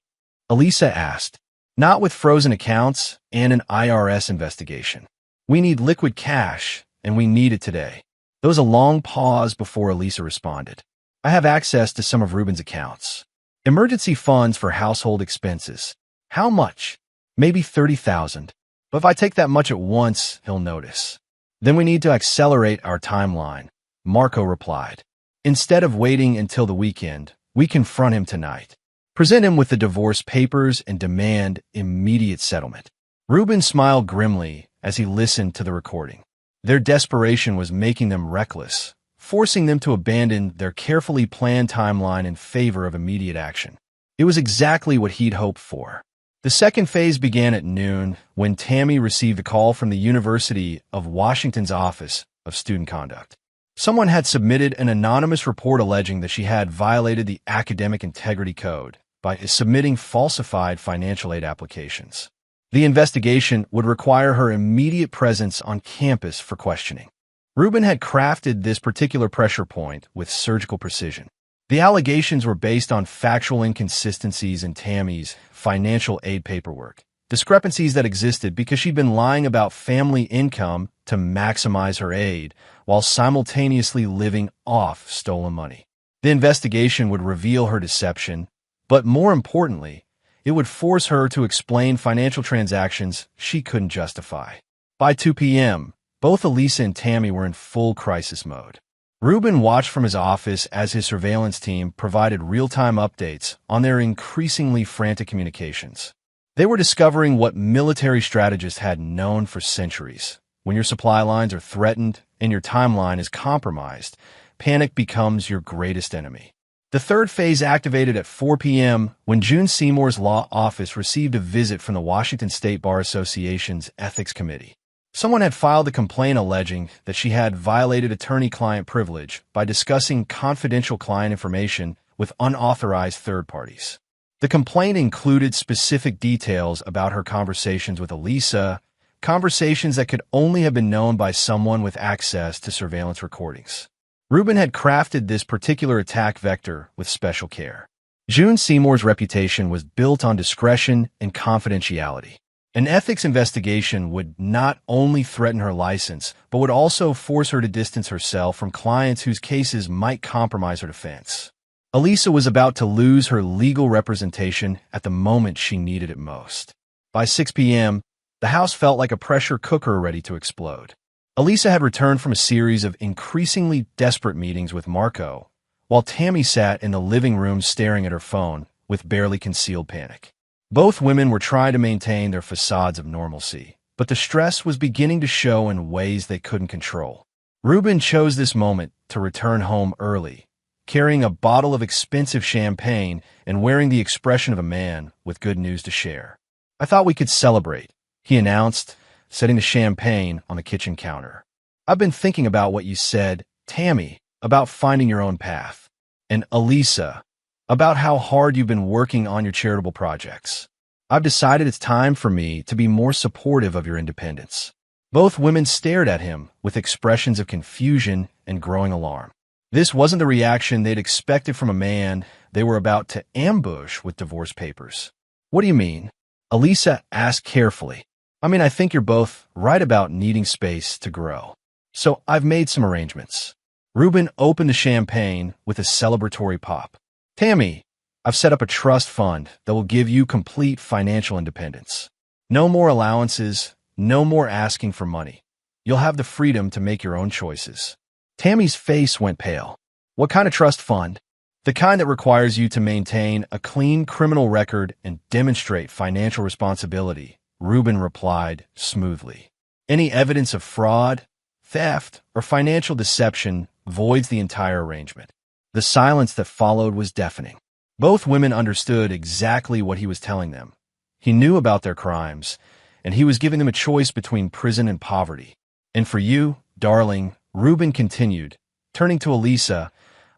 Elisa asked. "Not with frozen accounts and an IRS investigation. We need liquid cash, and we need it today." There was a long pause before Elisa responded. "I have access to some of Reuben's accounts. Emergency funds for household expenses." "How much?" "Maybe 30,000. But if I take that much at once, he'll notice." "Then we need to accelerate our timeline," Marco replied. "Instead of waiting until the weekend, we confront him tonight. Present him with the divorce papers and demand immediate settlement." Reuben smiled grimly as he listened to the recording. Their desperation was making them reckless, forcing them to abandon their carefully planned timeline in favor of immediate action. It was exactly what he'd hoped for. The second phase began at noon when Tammy received a call from the University of Washington's Office of Student Conduct. Someone had submitted an anonymous report alleging that she had violated the Academic Integrity Code by submitting falsified financial aid applications. The investigation would require her immediate presence on campus for questioning. Reuben had crafted this particular pressure point with surgical precision. The allegations were based on factual inconsistencies in Tammy's financial aid paperwork, discrepancies that existed because she'd been lying about family income to maximize her aid while simultaneously living off stolen money. The investigation would reveal her deception, but more importantly, it would force her to explain financial transactions she couldn't justify. By 2 p.m., both Elisa and Tammy were in full crisis mode. Reuben watched from his office as his surveillance team provided real-time updates on their increasingly frantic communications. They were discovering what military strategists had known for centuries. When your supply lines are threatened and your timeline is compromised, panic becomes your greatest enemy. The third phase activated at 4 p.m. when June Seymour's law office received a visit from the Washington State Bar Association's Ethics Committee. Someone had filed a complaint alleging that she had violated attorney-client privilege by discussing confidential client information with unauthorized third parties. The complaint included specific details about her conversations with Elisa, conversations that could only have been known by someone with access to surveillance recordings. Reuben had crafted this particular attack vector with special care. June Seymour's reputation was built on discretion and confidentiality. An ethics investigation would not only threaten her license, but would also force her to distance herself from clients whose cases might compromise her defense. Elisa was about to lose her legal representation at the moment she needed it most. By 6 p.m., the house felt like a pressure cooker ready to explode. Elisa had returned from a series of increasingly desperate meetings with Marco, while Tammy sat in the living room staring at her phone with barely concealed panic. Both women were trying to maintain their facades of normalcy, but the stress was beginning to show in ways they couldn't control. Reuben chose this moment to return home early, carrying a bottle of expensive champagne and wearing the expression of a man with good news to share. "I thought we could celebrate," he announced, setting the champagne on the kitchen counter. "I've been thinking about what you said, Tammy, about finding your own path, and Elisa, about how hard you've been working on your charitable projects. I've decided it's time for me to be more supportive of your independence." Both women stared at him with expressions of confusion and growing alarm. This wasn't the reaction they'd expected from a man they were about to ambush with divorce papers. What do you mean? Elisa asked carefully. I think you're both right about needing space to grow. So I've made some arrangements. Reuben opened the champagne with a celebratory pop. Tammy, I've set up a trust fund that will give you complete financial independence. No more allowances, no more asking for money. You'll have the freedom to make your own choices. Tammy's face went pale. What kind of trust fund? The kind that requires you to maintain a clean criminal record and demonstrate financial responsibility, Reuben replied smoothly. Any evidence of fraud, theft, or financial deception voids the entire arrangement. The silence that followed was deafening. Both women understood exactly what he was telling them. He knew about their crimes, and he was giving them a choice between prison and poverty. And for you, darling, Reuben continued, turning to Elisa,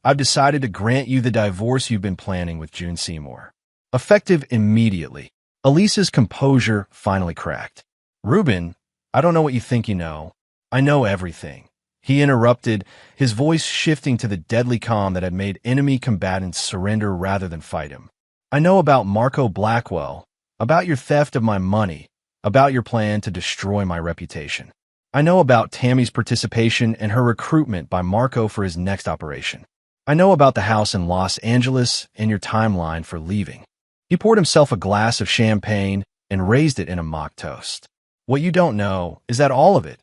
I've decided to grant you the divorce you've been planning with June Seymour. Effective immediately. Elisa's composure finally cracked. Reuben, I don't know what you think you know. I know everything. He interrupted, his voice shifting to the deadly calm that had made enemy combatants surrender rather than fight him. I know about Marco Blackwell, about your theft of my money, about your plan to destroy my reputation. I know about Tammy's participation and her recruitment by Marco for his next operation. I know about the house in Los Angeles and your timeline for leaving. He poured himself a glass of champagne and raised it in a mock toast. What you don't know is that all of it,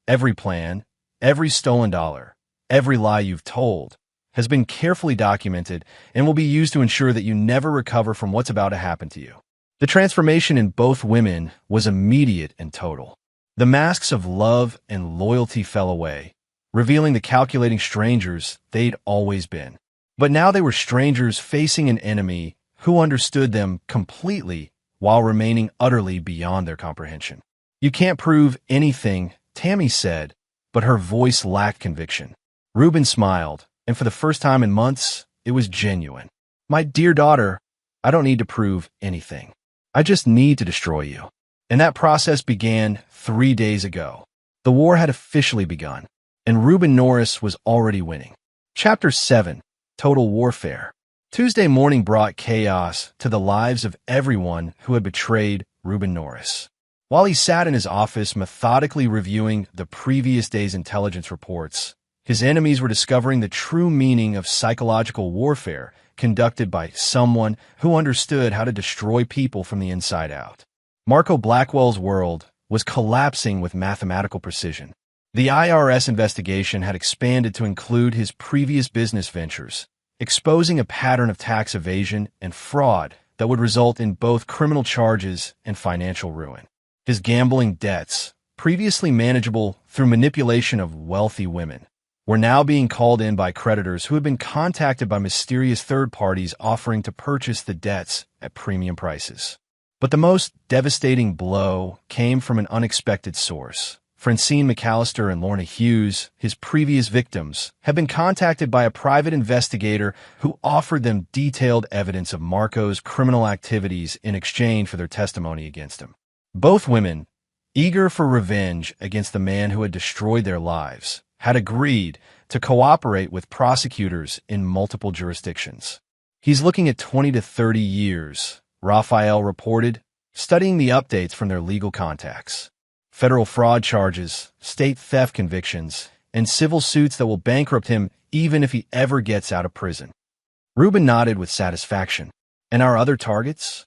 every plan, every stolen dollar, every lie you've told, has been carefully documented and will be used to ensure that you never recover from what's about to happen to you. The transformation in both women was immediate and total. The masks of love and loyalty fell away, revealing the calculating strangers they'd always been. But now they were strangers facing an enemy who understood them completely while remaining utterly beyond their comprehension. You can't prove anything, Tammy said, but her voice lacked conviction. Reuben smiled, and for the first time in months, it was genuine. My dear daughter, I don't need to prove anything. I just need to destroy you. And that process began 3 days ago. The war had officially begun, and Reuben Norris was already winning. Chapter 7, Total Warfare. Tuesday morning brought chaos to the lives of everyone who had betrayed Reuben Norris. While he sat in his office methodically reviewing the previous day's intelligence reports, his enemies were discovering the true meaning of psychological warfare conducted by someone who understood how to destroy people from the inside out. Marco Blackwell's world was collapsing with mathematical precision. The IRS investigation had expanded to include his previous business ventures, exposing a pattern of tax evasion and fraud that would result in both criminal charges and financial ruin. His gambling debts, previously manageable through manipulation of wealthy women, were now being called in by creditors who had been contacted by mysterious third parties offering to purchase the debts at premium prices. But the most devastating blow came from an unexpected source. Francine McAllister and Lorna Hughes, his previous victims, had been contacted by a private investigator who offered them detailed evidence of Marco's criminal activities in exchange for their testimony against him. Both women, eager for revenge against the man who had destroyed their lives, had agreed to cooperate with prosecutors in multiple jurisdictions. He's looking at 20 to 30 years, Raphael reported, studying the updates from their legal contacts. Federal fraud charges, state theft convictions, and civil suits that will bankrupt him even if he ever gets out of prison. Reuben nodded with satisfaction. And our other targets?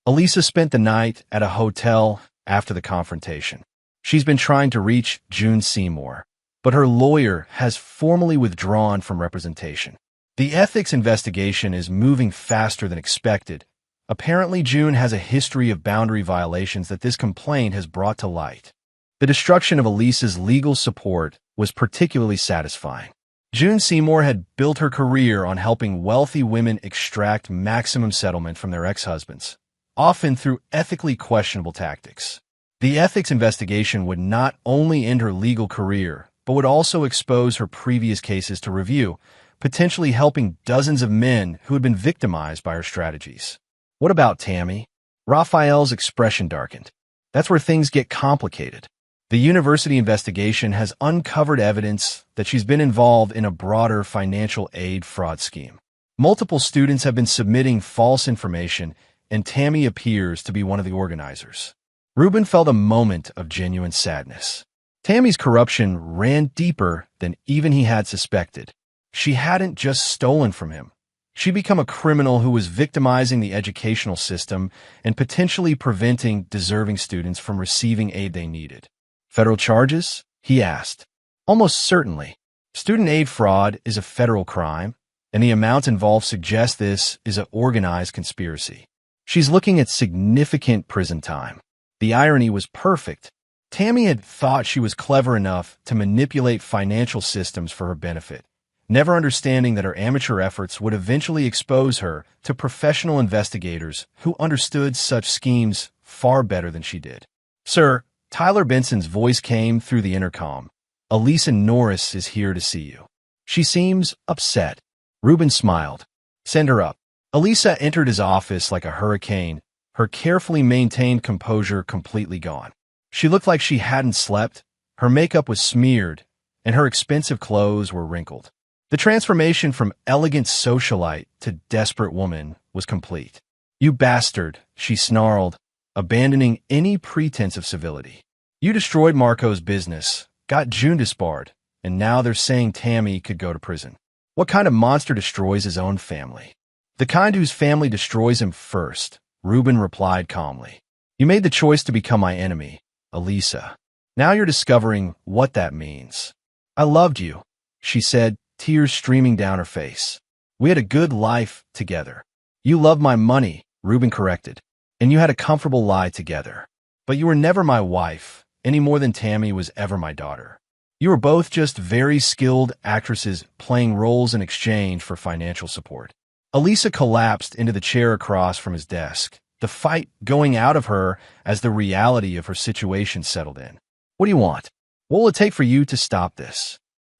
Elisa spent the night at a hotel after the confrontation. She's been trying to reach June Seymour, but her lawyer has formally withdrawn from representation. The ethics investigation is moving faster than expected. Apparently, June has a history of boundary violations that this complaint has brought to light. The destruction of Elisa's legal support was particularly satisfying. June Seymour had built her career on helping wealthy women extract maximum settlement from their ex-husbands, often through ethically questionable tactics. The ethics investigation would not only end her legal career, but would also expose her previous cases to review, potentially helping dozens of men who had been victimized by her strategies. What about Tammy? Raphael's expression darkened. That's where things get complicated. The university investigation has uncovered evidence that she's been involved in a broader financial aid fraud scheme. Multiple students have been submitting false information, and Tammy appears to be one of the organizers. Reuben felt a moment of genuine sadness. Tammy's corruption ran deeper than even he had suspected. She hadn't just stolen from him. She'd become a criminal who was victimizing the educational system and potentially preventing deserving students from receiving aid they needed. Federal charges? He asked. Almost certainly. Student aid fraud is a federal crime, and the amounts involved suggest this is an organized conspiracy. She's looking at significant prison time. The irony was perfect. Tammy had thought she was clever enough to manipulate financial systems for her benefit, never understanding that her amateur efforts would eventually expose her to professional investigators who understood such schemes far better than she did. "Sir," Tyler Benson's voice came through the intercom. "Elisa Norris is here to see you. She seems upset." Reuben smiled. "Send her up." Elisa entered his office like a hurricane, her carefully maintained composure completely gone. She looked like she hadn't slept, her makeup was smeared, and her expensive clothes were wrinkled. The transformation from elegant socialite to desperate woman was complete. "You bastard," she snarled, abandoning any pretense of civility. "You destroyed Marco's business, got June disbarred, and now they're saying Tammy could go to prison. What kind of monster destroys his own family?" "The kind whose family destroys him first," Reuben replied calmly. "You made the choice to become my enemy, Elisa. Now you're discovering what that means." "I loved you," she said, tears streaming down her face. "We had a good life together." "You loved my money," Reuben corrected, "and you had a comfortable lie together. But you were never my wife, any more than Tammy was ever my daughter. You were both just very skilled actresses playing roles in exchange for financial support." Elisa collapsed into the chair across from his desk, the fight going out of her as the reality of her situation settled in. "What do you want? What will it take for you to stop this?"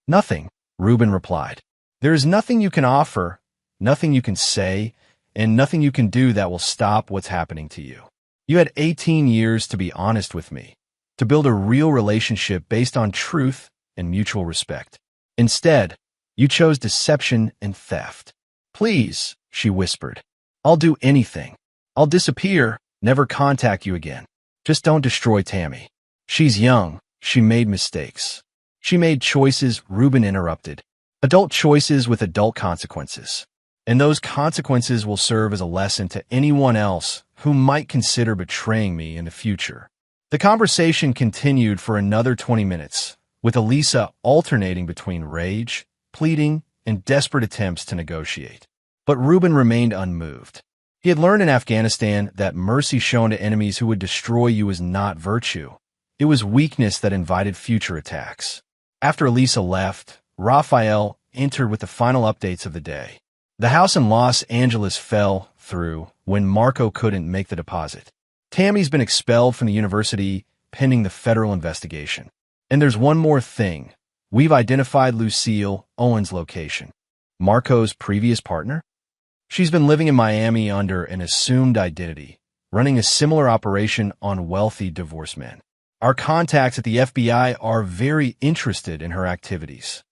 "Nothing," Reuben replied. "There is nothing you can offer, nothing you can say, and nothing you can do that will stop what's happening to you. You had 18 years to be honest with me, to build a real relationship based on truth and mutual respect. Instead, you chose deception and theft." "Please," she whispered. "I'll do anything. I'll disappear, never contact you again. Just don't destroy Tammy. She's young. She made mistakes." "She made choices," Reuben interrupted. "Adult choices with adult consequences. And those consequences will serve as a lesson to anyone else who might consider betraying me in the future." The conversation continued for another 20 minutes, with Elisa alternating between rage, pleading, and desperate attempts to negotiate. But Reuben remained unmoved. He had learned in Afghanistan that mercy shown to enemies who would destroy you is not virtue. It was weakness that invited future attacks. After Elisa left, Raphael entered with the final updates of the day. The house in Los Angeles fell through when Marco couldn't make the deposit. Tammy's been expelled from the university pending the federal investigation. And there's one more thing. We've identified Lucille Owen's location. Marco's previous partner? She's been living in Miami under an assumed identity, running a similar operation on wealthy divorced men. Our contacts at the FBI are very interested in her activities.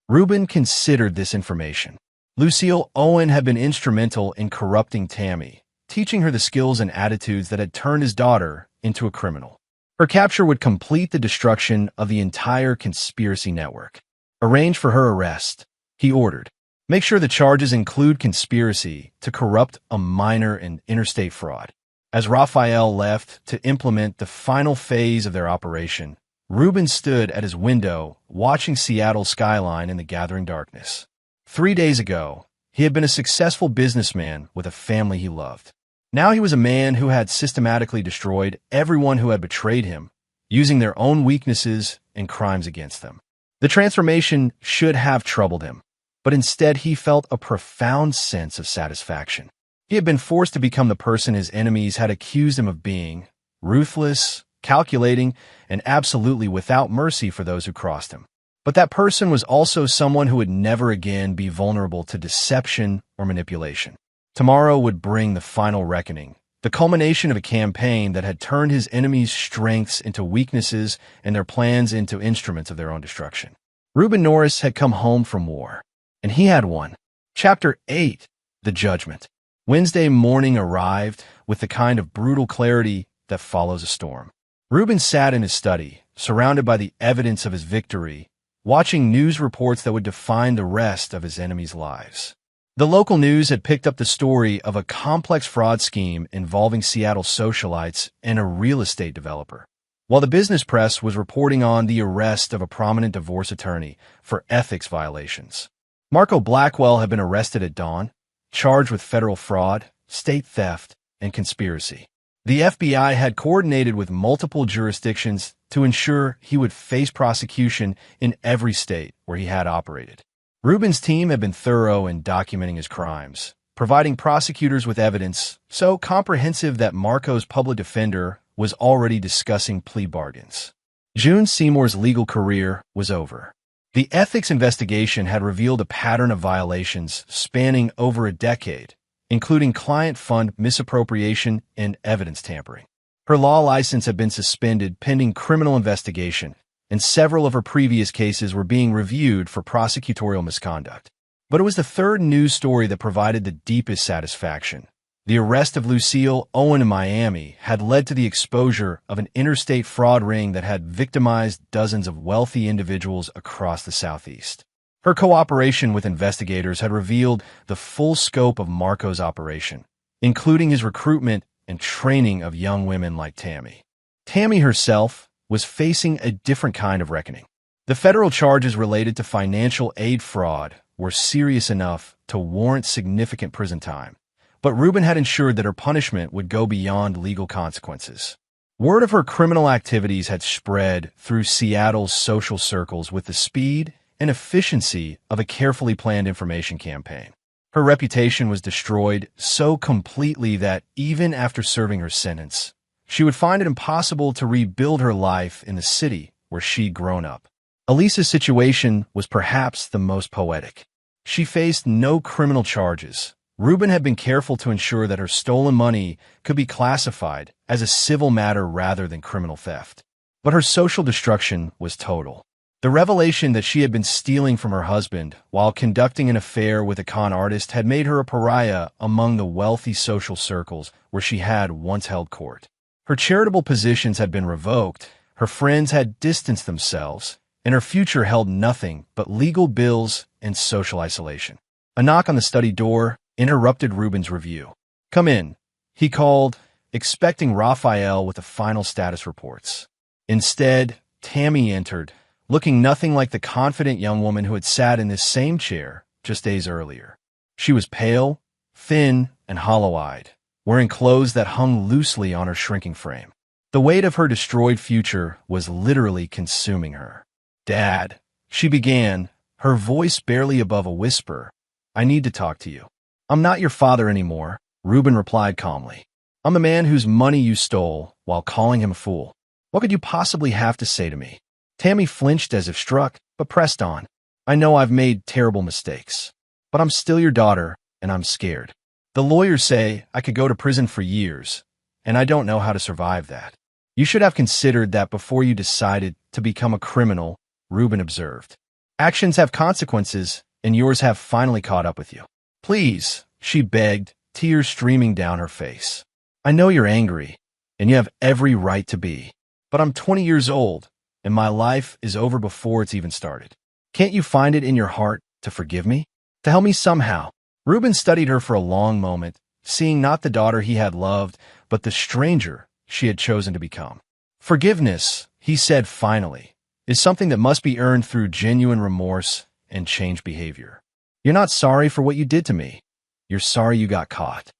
Reuben considered this information. Lucille Owen had been instrumental in corrupting Tammy, teaching her the skills and attitudes that had turned his daughter into a criminal. Her capture would complete the destruction of the entire conspiracy network. "Arrange for her arrest," he ordered. "Make sure the charges include conspiracy to corrupt a minor in interstate fraud." As Raphael left to implement the final phase of their operation, Reuben stood at his window watching Seattle's skyline in the gathering darkness. 3 days ago, he had been a successful businessman with a family he loved. Now he was a man who had systematically destroyed everyone who had betrayed him, using their own weaknesses and crimes against them. The transformation should have troubled him, but instead he felt a profound sense of satisfaction. He had been forced to become the person his enemies had accused him of being, ruthless, calculating, and absolutely without mercy for those who crossed him. But that person was also someone who would never again be vulnerable to deception or manipulation. Tomorrow would bring the final reckoning, the culmination of a campaign that had turned his enemies' strengths into weaknesses and their plans into instruments of their own destruction. Reuben Norris had come home from war, and he had won. Chapter 8. The judgment. Wednesday morning arrived with the kind of brutal clarity that follows a storm. Reuben sat in his study, surrounded by the evidence of his victory, watching news reports that would define the rest of his enemies' lives. The local news had picked up the story of a complex fraud scheme involving Seattle socialites and a real estate developer, while the business press was reporting on the arrest of a prominent divorce attorney for ethics violations. Marco Blackwell had been arrested at dawn, charged with federal fraud, state theft, and conspiracy. The FBI had coordinated with multiple jurisdictions to ensure he would face prosecution in every state where he had operated. Reuben's team had been thorough in documenting his crimes, providing prosecutors with evidence so comprehensive that Marco's public defender was already discussing plea bargains. June Seymour's legal career was over. The ethics investigation had revealed a pattern of violations spanning over a decade, including client fund misappropriation and evidence tampering. Her law license had been suspended pending criminal investigation, and several of her previous cases were being reviewed for prosecutorial misconduct. But it was the third news story that provided the deepest satisfaction. The arrest of Lucille Owen in Miami had led to the exposure of an interstate fraud ring that had victimized dozens of wealthy individuals across the Southeast. Her cooperation with investigators had revealed the full scope of Marco's operation, including his recruitment and training of young women like Tammy. Tammy herself was facing a different kind of reckoning. The federal charges related to financial aid fraud were serious enough to warrant significant prison time, but Reuben had ensured that her punishment would go beyond legal consequences. Word of her criminal activities had spread through Seattle's social circles with the speed and efficiency of a carefully planned information campaign. Her reputation was destroyed so completely that even after serving her sentence, she would find it impossible to rebuild her life in the city where she'd grown up. Elisa's situation was perhaps the most poetic. She faced no criminal charges. Reuben had been careful to ensure that her stolen money could be classified as a civil matter rather than criminal theft. But her social destruction was total. The revelation that she had been stealing from her husband while conducting an affair with a con artist had made her a pariah among the wealthy social circles where she had once held court. Her charitable positions had been revoked, her friends had distanced themselves, and her future held nothing but legal bills and social isolation. A knock on the study door interrupted Reuben's review. "Come in," he called, expecting Raphael with the final status reports. Instead, Tammy entered, looking nothing like the confident young woman who had sat in this same chair just days earlier. She was pale, thin, and hollow-eyed, wearing clothes that hung loosely on her shrinking frame. The weight of her destroyed future was literally consuming her. "Dad," she began, her voice barely above a whisper, "I need to talk to you." "I'm not your father anymore," Reuben replied calmly. "I'm the man whose money you stole while calling him a fool. What could you possibly have to say to me?" Tammy flinched as if struck, but pressed on. "I know I've made terrible mistakes, but I'm still your daughter, and I'm scared. The lawyers say I could go to prison for years, and I don't know how to survive that." "You should have considered that before you decided to become a criminal," Reuben observed. "Actions have consequences, and yours have finally caught up with you." "Please," she begged, tears streaming down her face. "I know you're angry, and you have every right to be, but I'm 20 years old, and my life is over before it's even started. Can't you find it in your heart to forgive me? To help me somehow?" Reuben studied her for a long moment, seeing not the daughter he had loved, but the stranger she had chosen to become. "Forgiveness," he said finally, "is something that must be earned through genuine remorse and changed behavior. You're not sorry for what you did to me. You're sorry you got caught."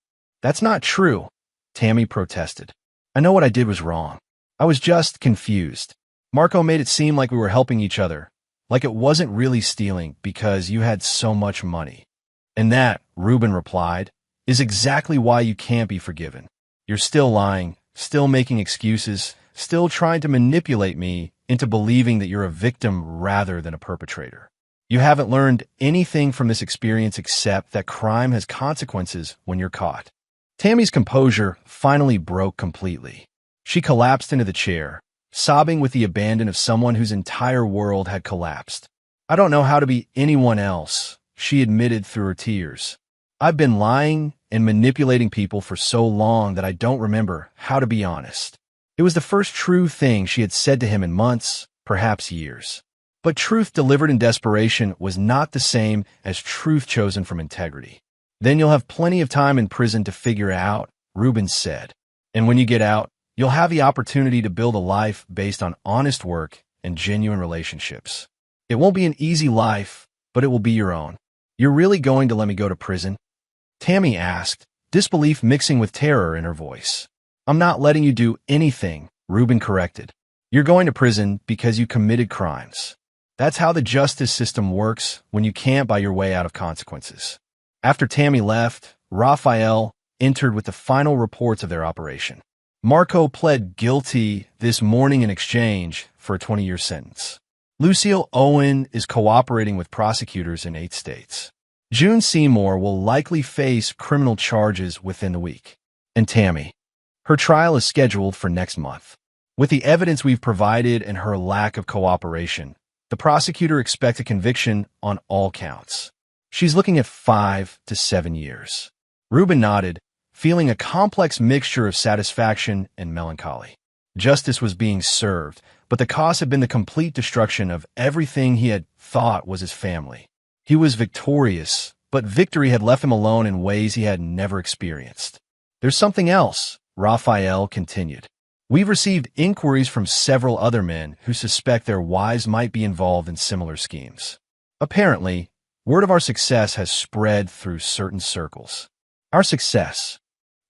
"That's not true," Tammy protested. "I know what I did was wrong. I was just confused. Marco made it seem like we were helping each other, like it wasn't really stealing because you had so much money. And that," Reuben replied, "is exactly why you can't be forgiven. You're still lying, still making excuses, still trying to manipulate me into believing that you're a victim rather than a perpetrator. You haven't learned anything from this experience except that crime has consequences when you're caught." Tammy's composure finally broke completely. She collapsed into the chair, sobbing with the abandon of someone whose entire world had collapsed. "I don't know how to be anyone else," she admitted through her tears. I've been lying and manipulating people for so long that I don't remember how to be honest. It was the first true thing she had said to him in months, perhaps years. But truth delivered in desperation was not the same as truth chosen from integrity. Then you'll have plenty of time in prison to figure it out, Reuben said. And when you get out, you'll have the opportunity to build a life based on honest work and genuine relationships. It won't be an easy life, but it will be your own. You're really going to let me go to prison? Tammy asked, disbelief mixing with terror in her voice. I'm not letting you do anything, Reuben corrected. You're going to prison because you committed crimes. That's how the justice system works when you can't buy your way out of consequences. After Tammy left, Raphael entered with the final reports of their operation. Marco pled guilty this morning in exchange for a 20-year sentence. Lucille Owen is cooperating with prosecutors in 8 states. June Seymour will likely face criminal charges within the week. And Tammy, her trial is scheduled for next month. With the evidence we've provided and her lack of cooperation, the prosecutor expects a conviction on all counts. She's looking at 5 to 7 years. Reuben nodded, feeling a complex mixture of satisfaction and melancholy. Justice was being served, but the cost had been the complete destruction of everything he had thought was his family. He was victorious, but victory had left him alone in ways he had never experienced. There's something else, Raphael continued. We've received inquiries from several other men who suspect their wives might be involved in similar schemes. Apparently, word of our success has spread through certain circles. Our success.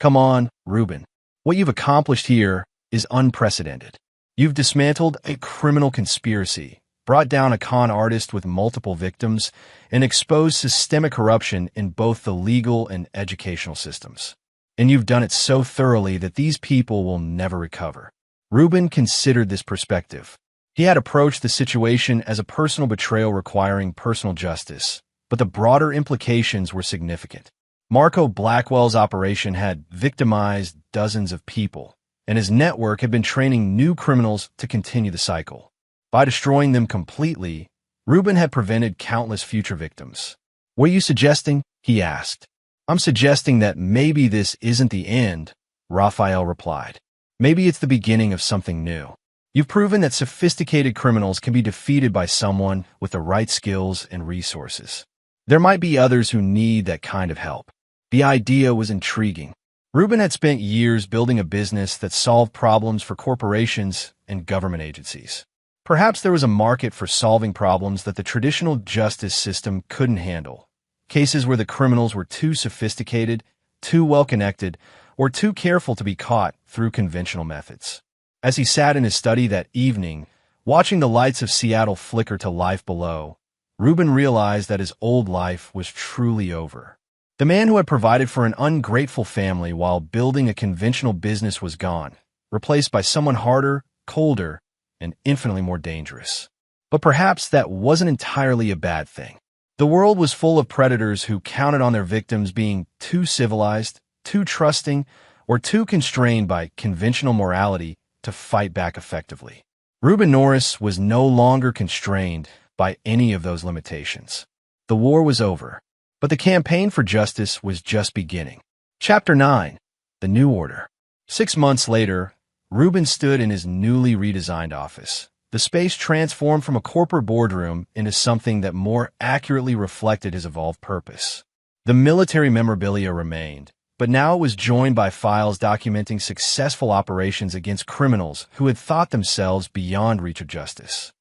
Come on, Reuben. What you've accomplished here is unprecedented. You've dismantled a criminal conspiracy, brought down a con artist with multiple victims, and exposed systemic corruption in both the legal and educational systems. And you've done it so thoroughly that these people will never recover. Reuben considered this perspective. He had approached the situation as a personal betrayal requiring personal justice, but the broader implications were significant. Marco Blackwell's operation had victimized dozens of people, and his network had been training new criminals to continue the cycle. By destroying them completely, Reuben had prevented countless future victims. What are you suggesting? He asked. I'm suggesting that maybe this isn't the end, Raphael replied. Maybe it's the beginning of something new. You've proven that sophisticated criminals can be defeated by someone with the right skills and resources. There might be others who need that kind of help. The idea was intriguing. Reuben had spent years building a business that solved problems for corporations and government agencies. Perhaps there was a market for solving problems that the traditional justice system couldn't handle. Cases where the criminals were too sophisticated, too well-connected, or too careful to be caught through conventional methods. As he sat in his study that evening, watching the lights of Seattle flicker to life below, Reuben realized that his old life was truly over. The man who had provided for an ungrateful family while building a conventional business was gone, replaced by someone harder, colder, and infinitely more dangerous. But perhaps that wasn't entirely a bad thing. The world was full of predators who counted on their victims being too civilized, too trusting, or too constrained by conventional morality to fight back effectively. Reuben Norris was no longer constrained by any of those limitations. The war was over, but the campaign for justice was just beginning. Chapter 9. The New Order. 6 months later, Reuben stood in his newly redesigned office. The space transformed from a corporate boardroom into something that more accurately reflected his evolved purpose. The military memorabilia remained, but now it was joined by files documenting successful operations against criminals who had thought themselves beyond reach of justice.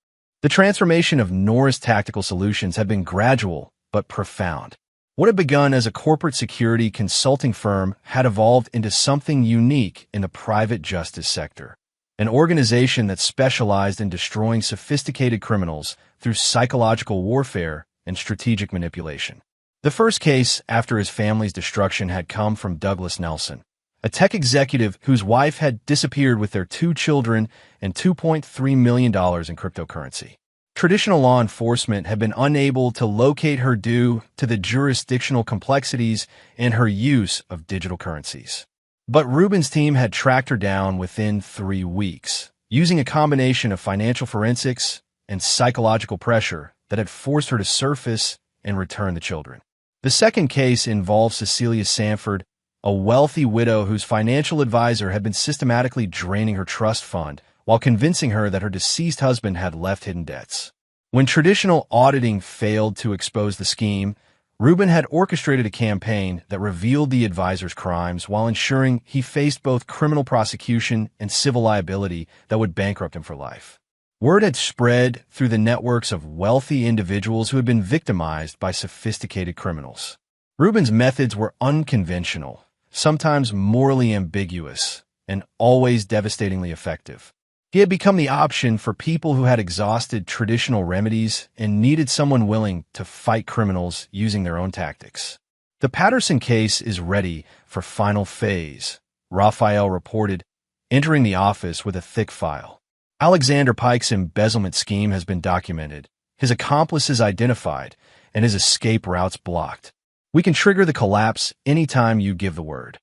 The transformation of Norris Tactical Solutions had been gradual but profound. What had begun as a corporate security consulting firm had evolved into something unique in the private justice sector. An organization that specialized in destroying sophisticated criminals through psychological warfare and strategic manipulation. The first case after his family's destruction had come from Douglas Nelson, a tech executive whose wife had disappeared with their 2 children and $2.3 million in cryptocurrency. Traditional law enforcement had been unable to locate her due to the jurisdictional complexities and her use of digital currencies. But Reuben's team had tracked her down within 3 weeks, using a combination of financial forensics and psychological pressure that had forced her to surface and return the children. The second case involves Cecilia Sanford, a wealthy widow whose financial advisor had been systematically draining her trust fund while convincing her that her deceased husband had left hidden debts. When traditional auditing failed to expose the scheme, Rubin had orchestrated a campaign that revealed the advisor's crimes while ensuring he faced both criminal prosecution and civil liability that would bankrupt him for life. Word had spread through the networks of wealthy individuals who had been victimized by sophisticated criminals. Rubin's methods were unconventional, sometimes morally ambiguous, and always devastatingly effective. He had become the option for people who had exhausted traditional remedies and needed someone willing to fight criminals using their own tactics. The Patterson case is ready for final phase, Raphael reported, entering the office with a thick file. Alexander Pike's embezzlement scheme has been documented, his accomplices identified, and his escape routes blocked. We can trigger the collapse anytime you give the word.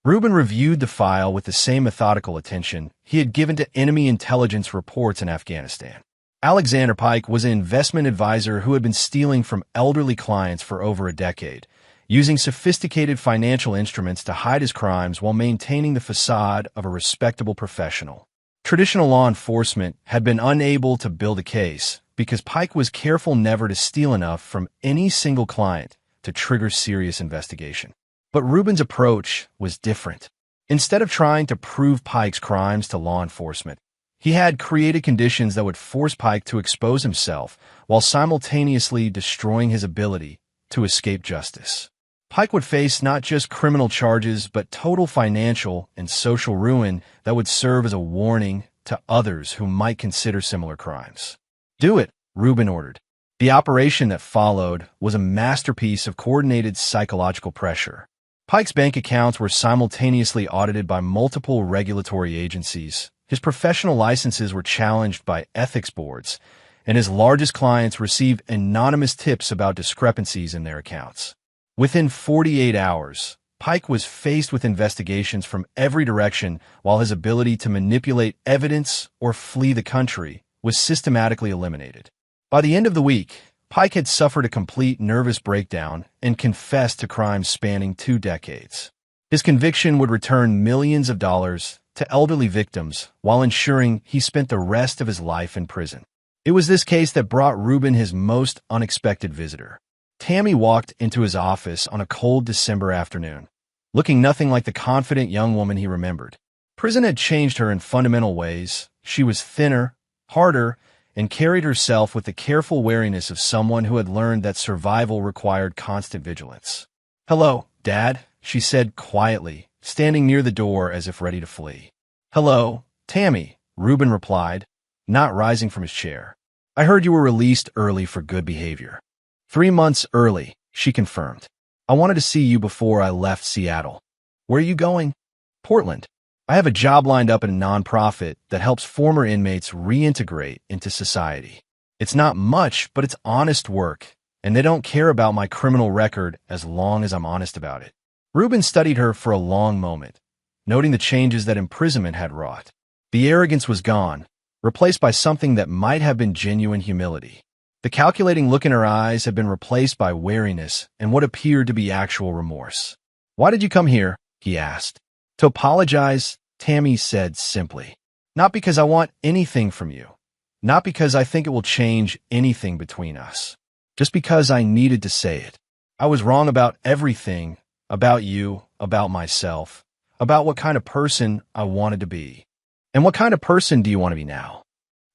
Rubin reviewed the file with the same methodical attention he had given to enemy intelligence reports in Afghanistan. Alexander Pike was an investment advisor who had been stealing from elderly clients for over a decade, using sophisticated financial instruments to hide his crimes while maintaining the facade of a respectable professional. Traditional law enforcement had been unable to build a case because Pike was careful never to steal enough from any single client to trigger serious investigation. But Rubin's approach was different. Instead of trying to prove Pike's crimes to law enforcement, he had created conditions that would force Pike to expose himself while simultaneously destroying his ability to escape justice. Pike would face not just criminal charges, but total financial and social ruin that would serve as a warning to others who might consider similar crimes. "Do it," Rubin ordered. The operation that followed was a masterpiece of coordinated psychological pressure. Pike's bank accounts were simultaneously audited by multiple regulatory agencies, his professional licenses were challenged by ethics boards, and his largest clients received anonymous tips about discrepancies in their accounts. Within 48 hours, Pike was faced with investigations from every direction while his ability to manipulate evidence or flee the country was systematically eliminated. By the end of the week, Pike had suffered a complete nervous breakdown and confessed to crimes spanning 2 decades. His conviction would return millions of dollars to elderly victims while ensuring he spent the rest of his life in prison. It was this case that brought Rubin his most unexpected visitor. Tammy walked into his office on a cold December afternoon, looking nothing like the confident young woman he remembered. Prison had changed her in fundamental ways. She was thinner, harder, and carried herself with the careful wariness of someone who had learned that survival required constant vigilance. "Hello, Dad," she said quietly, standing near the door as if ready to flee. "Hello, Tammy," Rubin replied, not rising from his chair. "I heard you were released early for good behavior." 3 months early, she confirmed. "I wanted to see you before I left Seattle." "Where are you going?" "Portland. I have a job lined up at a nonprofit that helps former inmates reintegrate into society. It's not much, but it's honest work, and they don't care about my criminal record as long as I'm honest about it." Rubin studied her for a long moment, noting the changes that imprisonment had wrought. The arrogance was gone, replaced by something that might have been genuine humility. The calculating look in her eyes had been replaced by wariness and what appeared to be actual remorse. "Why did you come here?" he asked. "To apologize," Tammy said simply. "Not because I want anything from you. Not because I think it will change anything between us. Just because I needed to say it. I was wrong about everything, about you, about myself, about what kind of person I wanted to be. And what kind of person do you want to be now?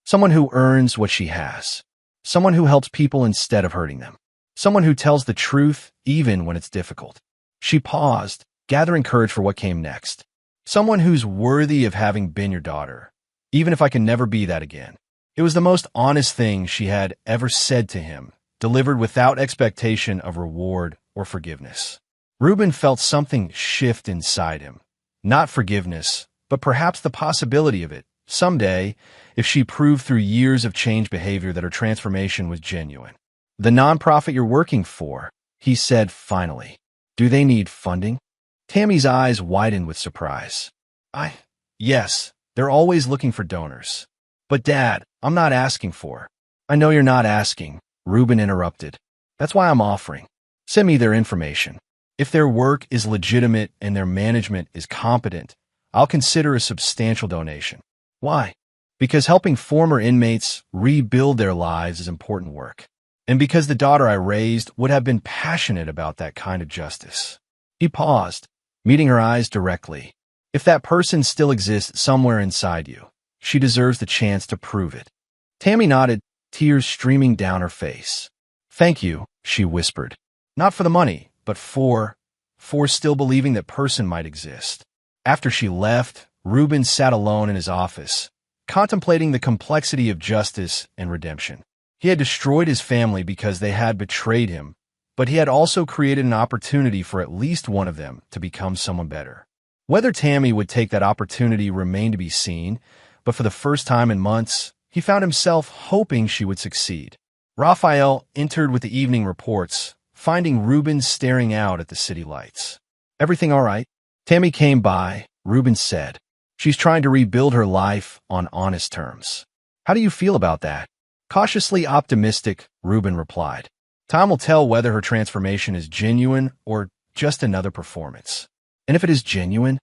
Someone who earns what she has. Someone who helps people instead of hurting them. Someone who tells the truth even when it's difficult." She paused, gathering courage for what came next. "Someone who's worthy of having been your daughter, even if I can never be that again." It was the most honest thing she had ever said to him, delivered without expectation of reward or forgiveness. Rubin felt something shift inside him. Not forgiveness, but perhaps the possibility of it. Someday, if she proved through years of changed behavior that her transformation was genuine. "The nonprofit you're working for," he said finally. "Do they need funding?" Tammy's eyes widened with surprise. Yes, they're always looking for donors. But Dad, I'm not asking for." "I know you're not asking," Rubin interrupted. "That's why I'm offering. Send me their information. If their work is legitimate and their management is competent, I'll consider a substantial donation. Why? Because helping former inmates rebuild their lives is important work. And because the daughter I raised would have been passionate about that kind of justice. He paused, meeting her eyes directly. If that person still exists somewhere inside you, she deserves the chance to prove it. Tammy nodded, tears streaming down her face. Thank you, she whispered. Not for the money, but for still believing that person might exist. After she left, Reuben sat alone in his office, contemplating the complexity of justice and redemption. He had destroyed his family because they had betrayed him, but he had also created an opportunity for at least one of them to become someone better. Whether Tammy would take that opportunity remained to be seen, but for the first time in months, he found himself hoping she would succeed. Raphael entered with the evening reports, finding Reuben staring out at the city lights. Everything all right? Tammy came by, Reuben said. She's trying to rebuild her life on honest terms. How do you feel about that? Cautiously optimistic, Reuben replied. Time will tell whether her transformation is genuine or just another performance. And if it is genuine?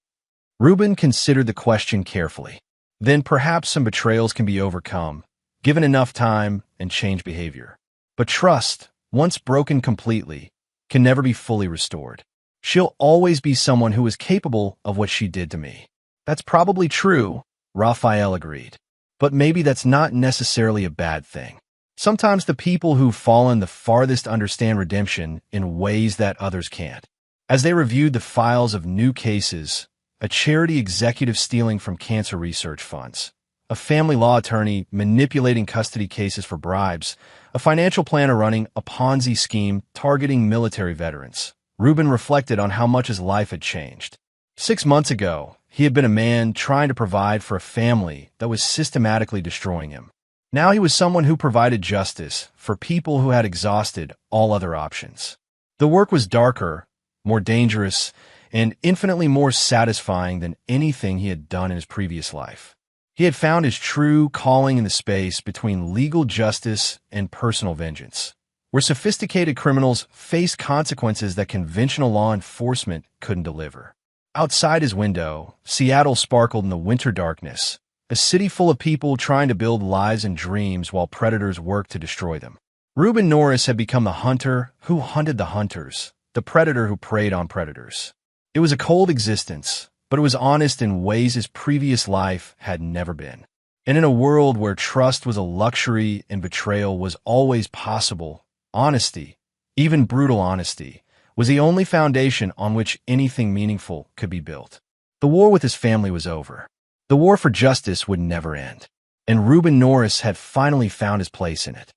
Reuben considered the question carefully. Then perhaps some betrayals can be overcome, given enough time and change behavior. But trust, once broken completely, can never be fully restored. She'll always be someone who is capable of what she did to me. That's probably true, Raphael agreed. But maybe that's not necessarily a bad thing. Sometimes the people who've fallen the farthest understand redemption in ways that others can't. As they reviewed the files of new cases, a charity executive stealing from cancer research funds, a family law attorney manipulating custody cases for bribes, a financial planner running a Ponzi scheme targeting military veterans, Reuben reflected on how much his life had changed. 6 months ago, he had been a man trying to provide for a family that was systematically destroying him. Now he was someone who provided justice for people who had exhausted all other options. The work was darker, more dangerous, and infinitely more satisfying than anything he had done in his previous life. He had found his true calling in the space between legal justice and personal vengeance, where sophisticated criminals faced consequences that conventional law enforcement couldn't deliver. Outside his window, Seattle sparkled in the winter darkness, a city full of people trying to build lives and dreams while predators worked to destroy them. Reuben Norris had become the hunter who hunted the hunters, the predator who preyed on predators. It was a cold existence, but it was honest in ways his previous life had never been. And in a world where trust was a luxury and betrayal was always possible, honesty, even brutal honesty, was the only foundation on which anything meaningful could be built. The war with his family was over. The war for justice would never end. And Reuben Norris had finally found his place in it.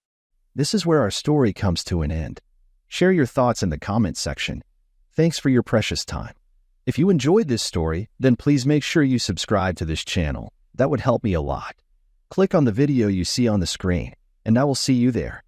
This is where our story comes to an end. Share your thoughts in the comments section. Thanks for your precious time. If you enjoyed this story, then please make sure you subscribe to this channel. That would help me a lot. Click on the video you see on the screen, and I will see you there.